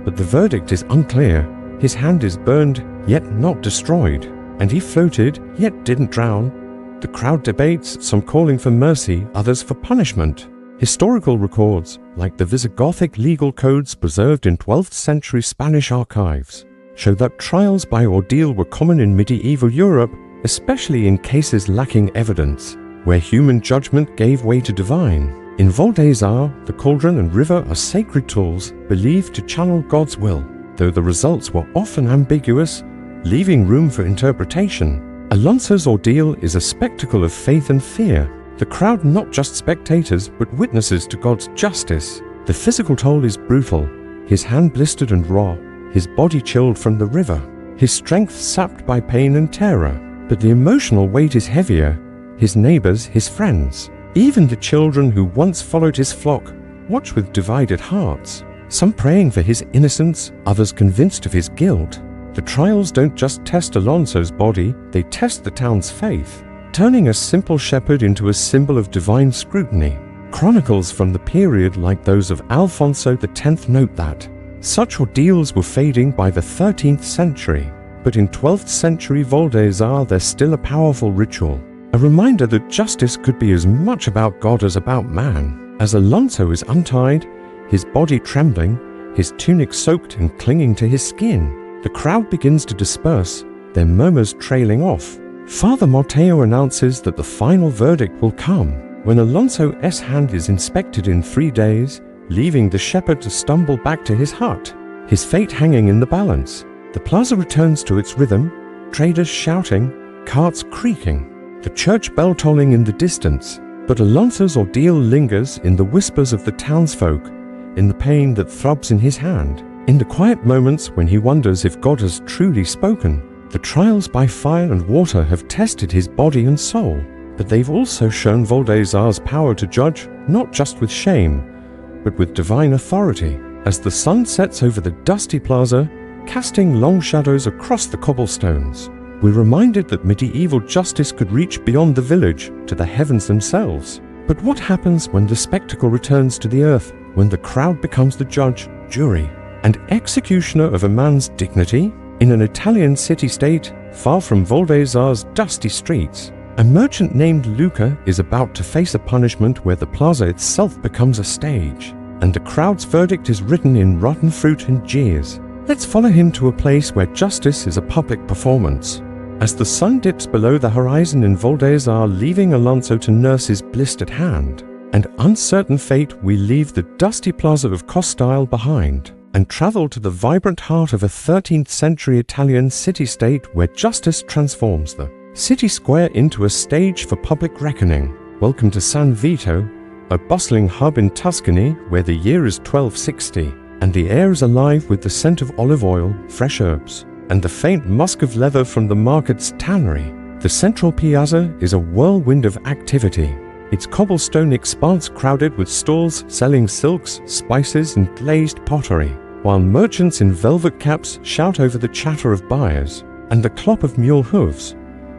but the verdict is unclear. His hand is burned, yet not destroyed, and he floated, yet didn't drown. The crowd debates, some calling for mercy, others for punishment. Historical records, like the Visigothic legal codes preserved in 12th century Spanish archives, show that trials by ordeal were common in medieval Europe, especially in cases lacking evidence, where human judgment gave way to divine. In Wildest, the cauldron and river are sacred tools believed to channel God's will, though the results were often ambiguous, leaving room for interpretation. Alonso's ordeal is a spectacle of faith and fear, the crowd not just spectators but witnesses to God's justice. The physical toll is brutal, his hand blistered and raw, his body chilled from the river, his strength sapped by pain and terror. But the emotional weight is heavier, his neighbors, his friends, even the children who once followed his flock, watch with divided hearts, some praying for his innocence, others convinced of his guilt. The trials don't just test Alonso's body, they test the town's faith, turning a simple shepherd into a symbol of divine scrutiny. Chronicles from the period like those of Alfonso X note that such ordeals were fading by the 13th century, but in 12th century Wildest there's still a powerful ritual, a reminder that justice could be as much about God as about man. As Alonso is untied, his body trembling, his tunic soaked and clinging to his skin, the crowd begins to disperse, their murmurs trailing off. Father Mateo announces that the final verdict will come when Alonso's hand is inspected in 3 days, leaving the shepherd to stumble back to his hut, his fate hanging in the balance. The plaza returns to its rhythm, traders shouting, carts creaking, the church bell tolling in the distance. But Alonso's ordeal lingers in the whispers of the townsfolk, in the pain that throbs in his hand, in the quiet moments when he wonders if God has truly spoken. The trials by fire and water have tested his body and soul, but they've also shown Wildest's power to judge, not just with shame, but with divine authority. As the sun sets over the dusty plaza, casting long shadows across the cobblestones, we're reminded that medieval justice could reach beyond the village to the heavens themselves. But what happens when the spectacle returns to the earth, when the crowd becomes the judge, jury, and executioner of a man's dignity? In an Italian city-state, far from Wildest's dusty streets, a merchant named Luca is about to face a punishment where the plaza itself becomes a stage, and the crowd's verdict is written in rotten fruit and jeers. Let's follow him to a place where justice is a public performance. As the sun dips below the horizon in Wildest, leaving Alonso to nurse his blistered hand and uncertain fate, we leave the dusty plaza of Costile behind and travel to the vibrant heart of a 13th century Italian city-state where justice transforms the city square into a stage for public reckoning. Welcome to San Vito, a bustling hub in Tuscany where the year is 1260 and the air is alive with the scent of olive oil, fresh herbs, and the faint musk of leather from the market's tannery. The central piazza is a whirlwind of activity, its cobblestone expanse crowded with stalls selling silks, spices, and glazed pottery, while merchants in velvet caps shout over the chatter of buyers and the clop of mule hooves.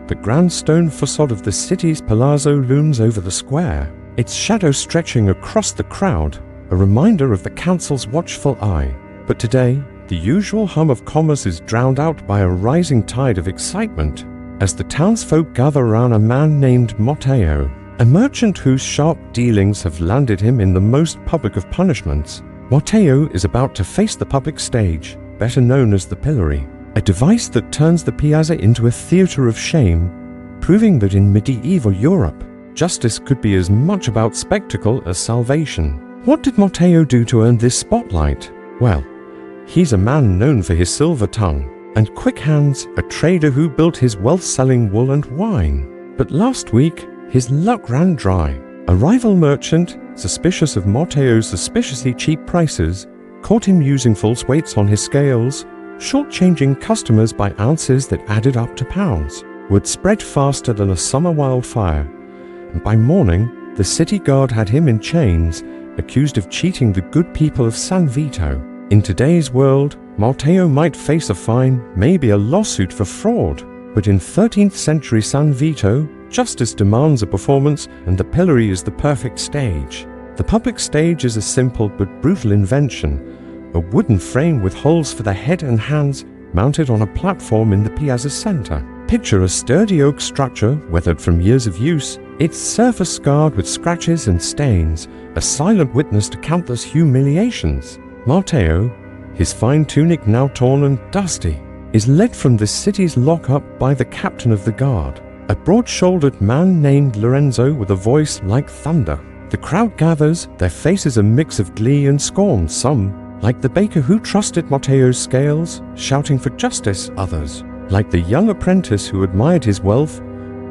The grand stone facade of the city's palazzo looms over the square, its shadow stretching across the crowd, a reminder of the council's watchful eye. But today, the usual hum of commerce is drowned out by a rising tide of excitement as the townsfolk gather around a man named Mateo, a merchant whose sharp dealings have landed him in the most public of punishments. Mateo is about to face the public stage, better known as the pillory, a device that turns the piazza into a theater of shame, proving that in medieval Europe, justice could be as much about spectacle as salvation. What did Mateo do to earn this spotlight? Well, he's a man known for his silver tongue and quick hands, a trader who built his wealth selling wool and wine. But last week, his luck ran dry. A rival merchant, suspicious of Mateo's suspiciously cheap prices, caught him using false weights on his scales, shortchanging customers by ounces that added up to pounds. Word spread faster than a summer wildfire, and by morning, the city guard had him in chains, accused of cheating the good people of San Vito. In today's world, Mateo might face a fine, maybe a lawsuit for fraud. But in 13th century San Vito, justice demands a performance, and the pillory is the perfect stage. The public stage is a simple but brutal invention, a wooden frame with holes for the head and hands mounted on a platform in the piazza's center. Picture a sturdy oak structure weathered from years of use, its surface scarred with scratches and stains, a silent witness to countless humiliations. Mateo, his fine tunic now torn and dusty, is led from the city's lockup by the captain of the guard, a broad-shouldered man named Lorenzo with a voice like thunder. The crowd gathers, their faces a mix of glee and scorn, some, like the baker who trusted Mateo's scales, shouting for justice, others, like the young apprentice who admired his wealth,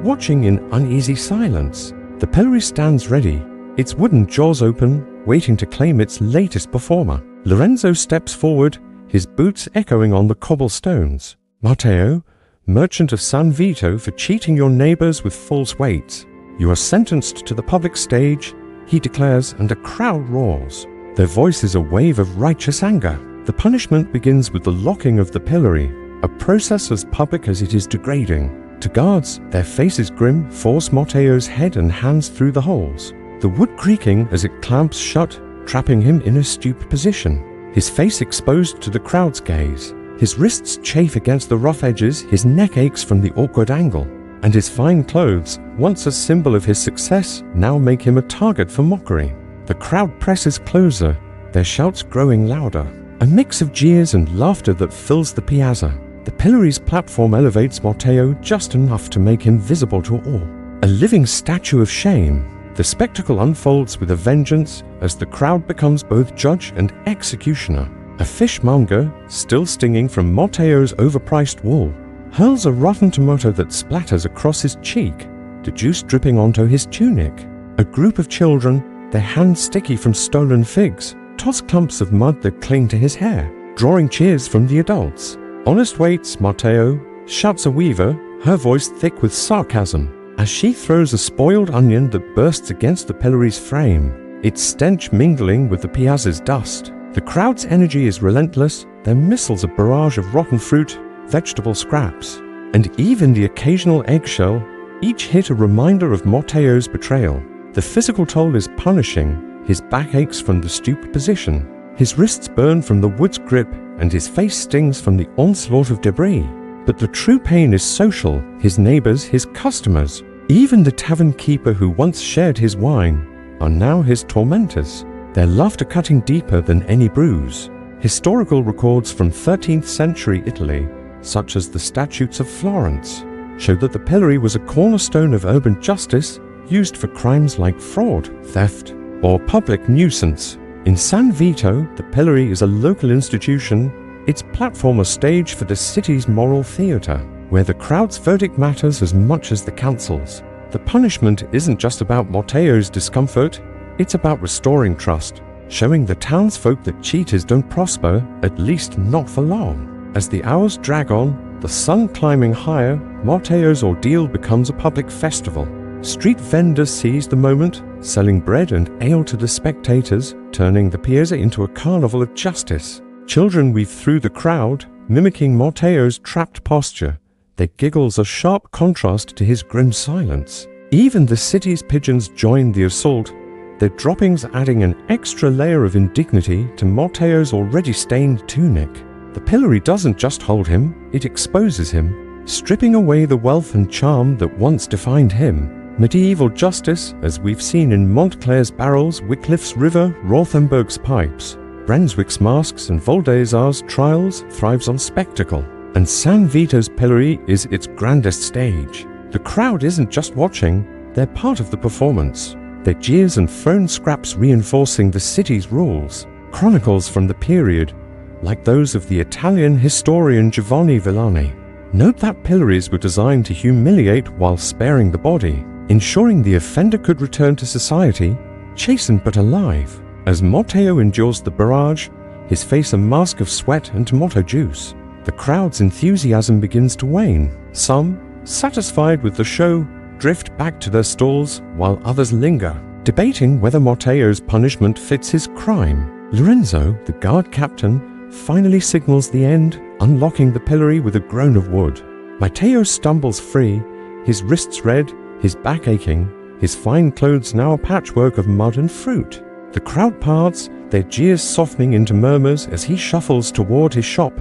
watching in uneasy silence. The pillory stands ready, its wooden jaws open, waiting to claim its latest performer. Lorenzo steps forward, his boots echoing on the cobblestones. Matteo, merchant of San Vito, for cheating your neighbors with false weights. You are sentenced to the public stage, he declares, and a crowd roars. Their voice is a wave of righteous anger. The punishment begins with the locking of the pillory, a process as public as it is degrading. To guards, their faces grim, force Matteo's head and hands through the holes. The wood creaking as it clamps shut, trapping him in a stooped position. His face exposed to the crowd's gaze. His wrists chafe against the rough edges, his neck aches from the awkward angle. And his fine clothes, once a symbol of his success, now make him a target for mockery. The crowd presses closer, their shouts growing louder. A mix of jeers and laughter that fills the piazza. The pillory's platform elevates Matteo just enough to make him visible to all. A living statue of shame. The spectacle unfolds with a vengeance as the crowd becomes both judge and executioner. A fishmonger, still stinging from Matteo's overpriced wool, hurls a rotten tomato that splatters across his cheek, the juice dripping onto his tunic. A group of children, their hands sticky from stolen figs, toss clumps of mud that cling to his hair, drawing cheers from the adults. Honest waits, Matteo, shouts a weaver, her voice thick with sarcasm, as she throws a spoiled onion that bursts against the pillory's frame, its stench mingling with the piazza's dust. The crowd's energy is relentless, their missiles a barrage of rotten fruit, vegetable scraps, and even the occasional eggshell, each hit a reminder of Matteo's betrayal. The physical toll is punishing, his back aches from the stooped position, his wrists burn from the wood's grip, and his face stings from the onslaught of debris. But the true pain is social, his neighbors, his customers. Even the tavern keeper who once shared his wine are now his tormentors, their laughter cutting deeper than any bruise. Historical records from 13th century Italy, such as the statutes of Florence, show that the pillory was a cornerstone of urban justice used for crimes like fraud, theft, or public nuisance. In San Vito, the pillory is a local institution, its platform a stage for the city's moral theater, where the crowd's verdict matters as much as the council's. The punishment isn't just about Matteo's discomfort, it's about restoring trust, showing the townsfolk that cheaters don't prosper, at least not for long. As the hours drag on, the sun climbing higher, Matteo's ordeal becomes a public festival. Street vendors seize the moment, selling bread and ale to the spectators, turning the piazza into a carnival of justice. Children weave through the crowd, mimicking Matteo's trapped posture, their giggles a sharp contrast to his grim silence. Even the city's pigeons join the assault, their droppings adding an extra layer of indignity to Matteo's already stained tunic. The pillory doesn't just hold him, it exposes him, stripping away the wealth and charm that once defined him. Medieval justice, as we've seen in Montclair's barrels, Wycliffe's river, Rothenburg's pipes, Brunswick's masks, and Voldesar's trials, thrives on spectacle. And San Vito's pillory is its grandest stage. The crowd isn't just watching, they're part of the performance. Their jeers and thrown scraps reinforcing the city's rules. Chronicles from the period, like those of the Italian historian Giovanni Villani, note that pillories were designed to humiliate while sparing the body, ensuring the offender could return to society, chastened but alive. As Matteo endures the barrage, his face a mask of sweat and tomato juice, the crowd's enthusiasm begins to wane. Some, satisfied with the show, drift back to their stalls, while others linger, debating whether Matteo's punishment fits his crime. Lorenzo, the guard captain, finally signals the end, unlocking the pillory with a groan of wood. Matteo stumbles free, his wrists red, his back aching, his fine clothes now a patchwork of mud and fruit. The crowd parts, their jeers softening into murmurs as he shuffles toward his shop,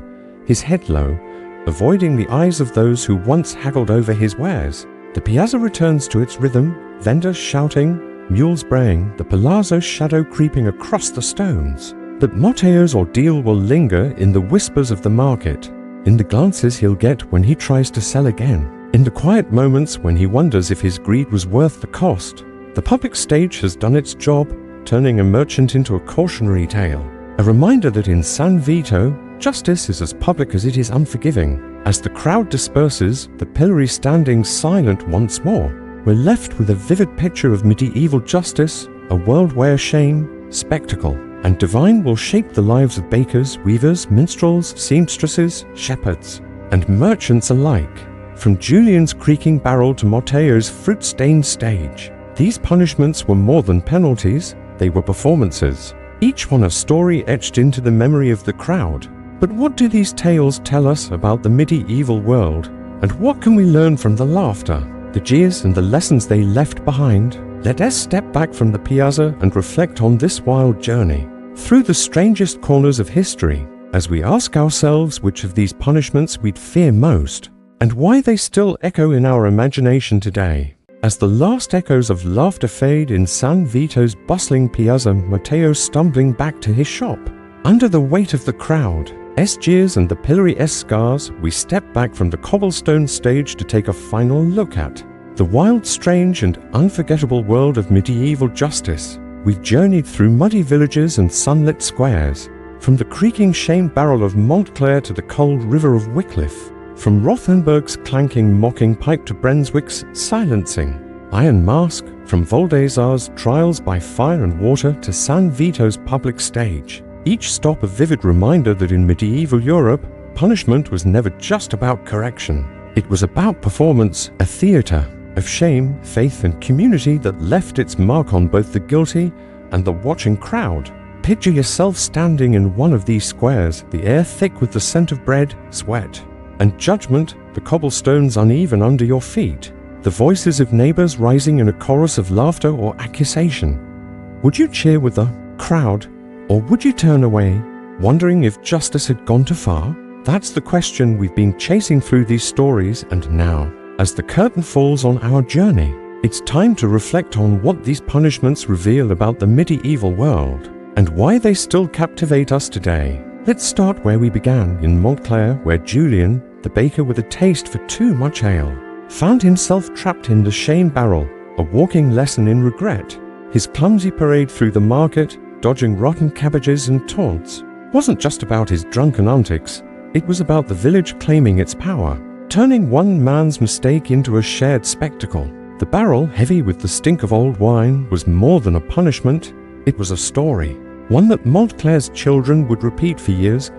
his head low, avoiding the eyes of those who once haggled over his wares. The piazza returns to its rhythm, vendors shouting, mules braying, the palazzo's shadow creeping across the stones. But Matteo's ordeal will linger in the whispers of the market, in the glances he'll get when he tries to sell again, in the quiet moments when he wonders if his greed was worth the cost. The public stage has done its job, turning a merchant into a cautionary tale, a reminder that in San Vito, justice is as public as it is unforgiving. As the crowd disperses, the pillory standing silent once more, we're left with a vivid picture of medieval justice, a world where shame, spectacle, and divine will shape the lives of bakers, weavers, minstrels, seamstresses, shepherds, and merchants alike. From Julian's creaking barrel to Matteo's fruit-stained stage, these punishments were more than penalties, they were performances, each one a story etched into the memory of the crowd. But what do these tales tell us about the medieval world, and what can we learn from the laughter, the jeers, and the lessons they left behind? Let us step back from the piazza and reflect on this wild journey through the strangest corners of history, as we ask ourselves which of these punishments we'd fear most, and why they still echo in our imagination today. As the last echoes of laughter fade in San Vito's bustling piazza, Matteo stumbling back to his shop. Under the weight of the crowd, jeers and the pillory scars, we step back from the cobblestone stage to take a final look at the wild, strange, and unforgettable world of medieval justice. We've journeyed through muddy villages and sunlit squares, from the creaking shame barrel of Montclair to the cold river of Wycliffe, from Rothenburg's clanking mocking pipe to Brunswick's silencing iron mask, from Voldezar's trials by fire and water to San Vito's public stage. Each stop a vivid reminder that in medieval Europe, punishment was never just about correction. It was about performance, a theatre of shame, faith, and community that left its mark on both the guilty and the watching crowd. Picture yourself standing in one of these squares, the air thick with the scent of bread, sweat, and judgment, the cobblestones uneven under your feet, the voices of neighbors rising in a chorus of laughter or accusation. Would you cheer with the crowd, or would you turn away, wondering if justice had gone too far? That's the question we've been chasing through these stories, and now, as the curtain falls on our journey, it's time to reflect on what these punishments reveal about the medieval world, and why they still captivate us today. Let's start where we began, in Montclair, where Julian, the baker with a taste for too much ale, found himself trapped in the shame barrel, a walking lesson in regret. His clumsy parade through the market, dodging rotten cabbages and taunts, wasn't just about his drunken antics, it was about the village claiming its power, turning one man's mistake into a shared spectacle. The barrel, heavy with the stink of old wine, was more than a punishment, it was a story, one that Montclair's children would repeat for years,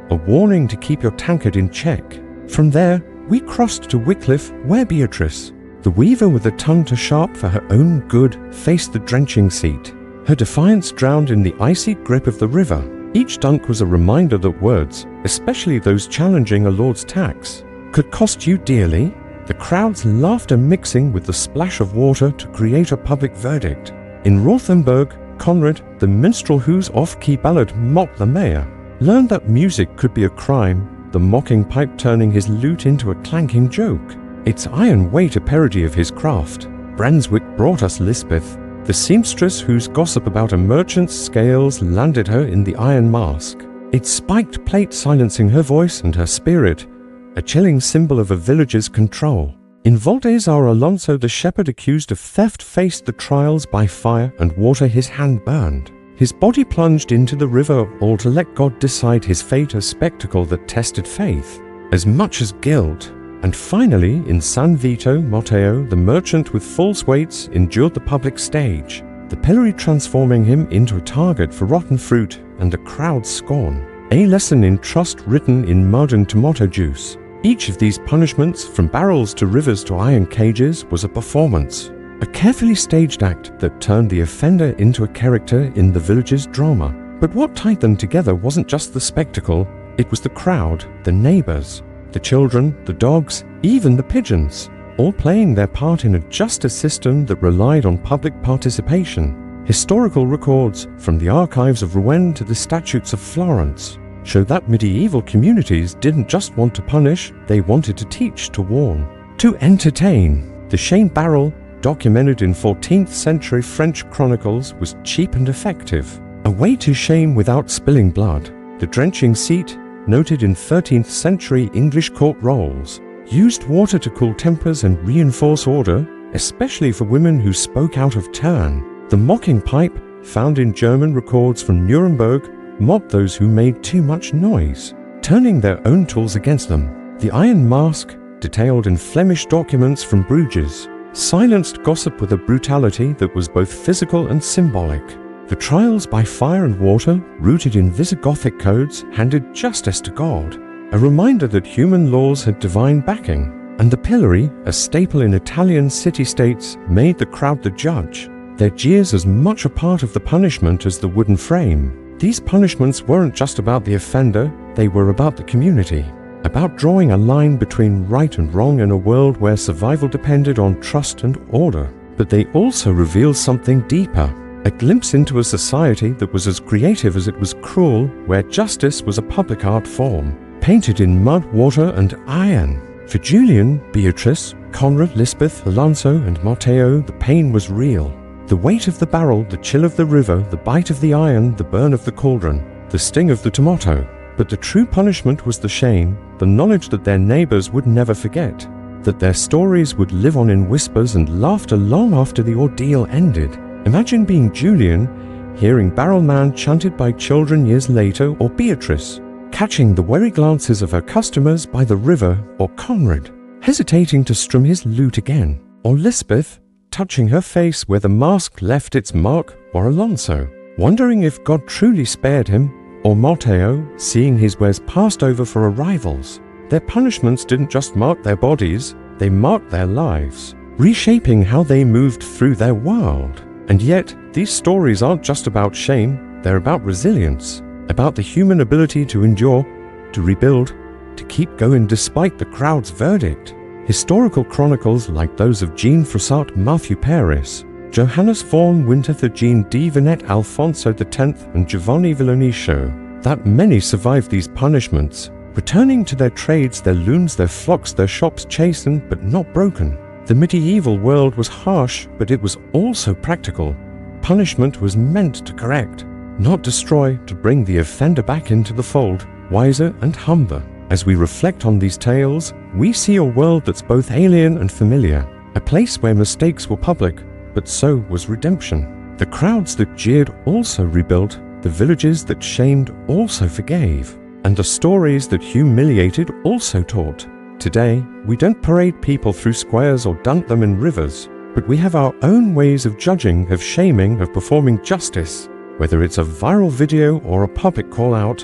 a warning to keep your tankard in check. From there, we crossed to Wycliffe, where Beatrice, the weaver with a tongue too sharp for her own good, faced the drenching seat, her defiance drowned in the icy grip of the river. Each dunk was a reminder that words, especially those challenging a lord's tax, could cost you dearly, the crowd's laughter mixing with the splash of water to create a public verdict. In Rothenburg, Conrad, the minstrel whose off-key ballad mocked the mayor, learned that music could be a crime, the mocking pipe turning his lute into a clanking joke, its iron weight a parody of his craft. Brunswick brought us Lisbeth, the seamstress whose gossip about a merchant's scales landed her in the iron mask, its spiked plate silencing her voice and her spirit, a chilling symbol of a village's control. In Voldezar, Alonso, the shepherd accused of theft, faced the trials by fire and water, his hand burned, his body plunged into the river, all to let God decide his fate, a spectacle that tested faith as much as guilt. And finally, in San Vito, Matteo, the merchant with false weights, endured the public stage, the pillory transforming him into a target for rotten fruit and a crowd's scorn, a lesson in trust written in mud and tomato juice. Each of these punishments, from barrels to rivers to iron cages, was a performance, a carefully staged act that turned the offender into a character in the village's drama. But what tied them together wasn't just the spectacle, it was the crowd, the neighbors, the children, the dogs, even the pigeons, all playing their part in a justice system that relied on public participation. Historical records, from the archives of Rouen to the statutes of Florence, show that medieval communities didn't just want to punish, they wanted to teach, to warn, to entertain. The shame barrel, documented in 14th century French chronicles, was cheap and effective, a way to shame without spilling blood. The drenching seat, noted in 13th century English court rolls, used water to cool tempers and reinforce order, especially for women who spoke out of turn. The mocking pipe, found in German records from Nuremberg, mocked those who made too much noise, turning their own tools against them. The iron mask, detailed in Flemish documents from Bruges, silenced gossip with a brutality that was both physical and symbolic. The trials by fire and water, rooted in Visigothic codes, handed justice to God, a reminder that human laws had divine backing. And the pillory, a staple in Italian city-states, made the crowd the judge, their jeers as much a part of the punishment as the wooden frame. These punishments weren't just about the offender, they were about the community, about drawing a line between right and wrong in a world where survival depended on trust and order. But they also revealed something deeper, a glimpse into a society that was as creative as it was cruel, where justice was a public art form, painted in mud, water, and iron. For Julian, Beatrice, Conrad, Lisbeth, Alonso, and Matteo, the pain was real. The weight of the barrel, the chill of the river, the bite of the iron, the burn of the cauldron, the sting of the tomato. But the true punishment was the shame, the knowledge that their neighbors would never forget, that their stories would live on in whispers and laughter long after the ordeal ended. Imagine being Julian, hearing Barrel Man chanted by children years later, or Beatrice, catching the wary glances of her customers by the river, or Conrad, hesitating to strum his lute again, or Lisbeth, touching her face where the mask left its mark, or Alonso, wondering if God truly spared him, or Matteo, seeing his wares passed over for arrivals. Their punishments didn't just mark their bodies, they marked their lives, reshaping how they moved through their world. And yet, these stories aren't just about shame, they're about resilience, about the human ability to endure, to rebuild, to keep going despite the crowd's verdict. Historical chronicles like those of Jean Froissart, Matthew Paris, Johannes Vaughan Winterthur, Jean de Venette, Alfonso X, and Giovanni Villani show that many survived these punishments, returning to their trades, their looms, their flocks, their shops chastened but not broken. The medieval world was harsh, but it was also practical. Punishment was meant to correct, not destroy, to bring the offender back into the fold, wiser and humbler. As we reflect on these tales, we see a world that's both alien and familiar, a place where mistakes were public, but so was redemption. The crowds that jeered also rebuilt, the villages that shamed also forgave, and the stories that humiliated also taught. Today, we don't parade people through squares or dunk them in rivers, but we have our own ways of judging, of shaming, of performing justice. Whether it's a viral video or a public call-out,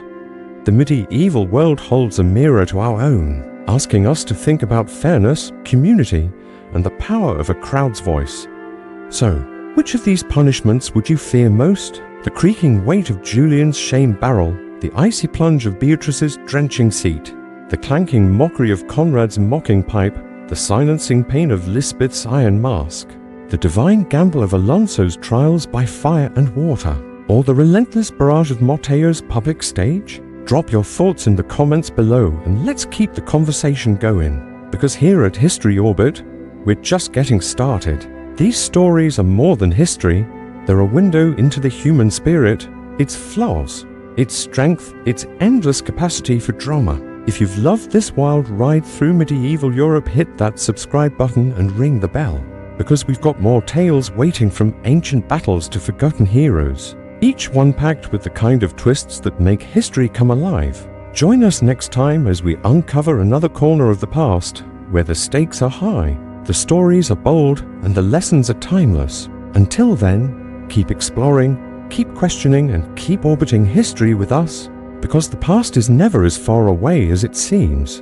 the medieval world holds a mirror to our own, asking us to think about fairness, community, and the power of a crowd's voice. So, which of these punishments would you fear most? The creaking weight of Julian's shame barrel, the icy plunge of Beatrice's drenching seat, the clanking mockery of Conrad's mocking pipe, the silencing pain of Lisbeth's iron mask, the divine gamble of Alonso's trials by fire and water, or the relentless barrage of Matteo's public stage? Drop your thoughts in the comments below and let's keep the conversation going, because here at History Orbit, we're just getting started. These stories are more than history, they're a window into the human spirit, its flaws, its strength, its endless capacity for drama. If you've loved this wild ride through medieval Europe, hit that subscribe button and ring the bell, because we've got more tales waiting, from ancient battles to forgotten heroes, each one packed with the kind of twists that make history come alive. Join us next time as we uncover another corner of the past, where the stakes are high, the stories are bold, and the lessons are timeless. Until then, keep exploring, keep questioning, and keep orbiting history with us, because the past is never as far away as it seems.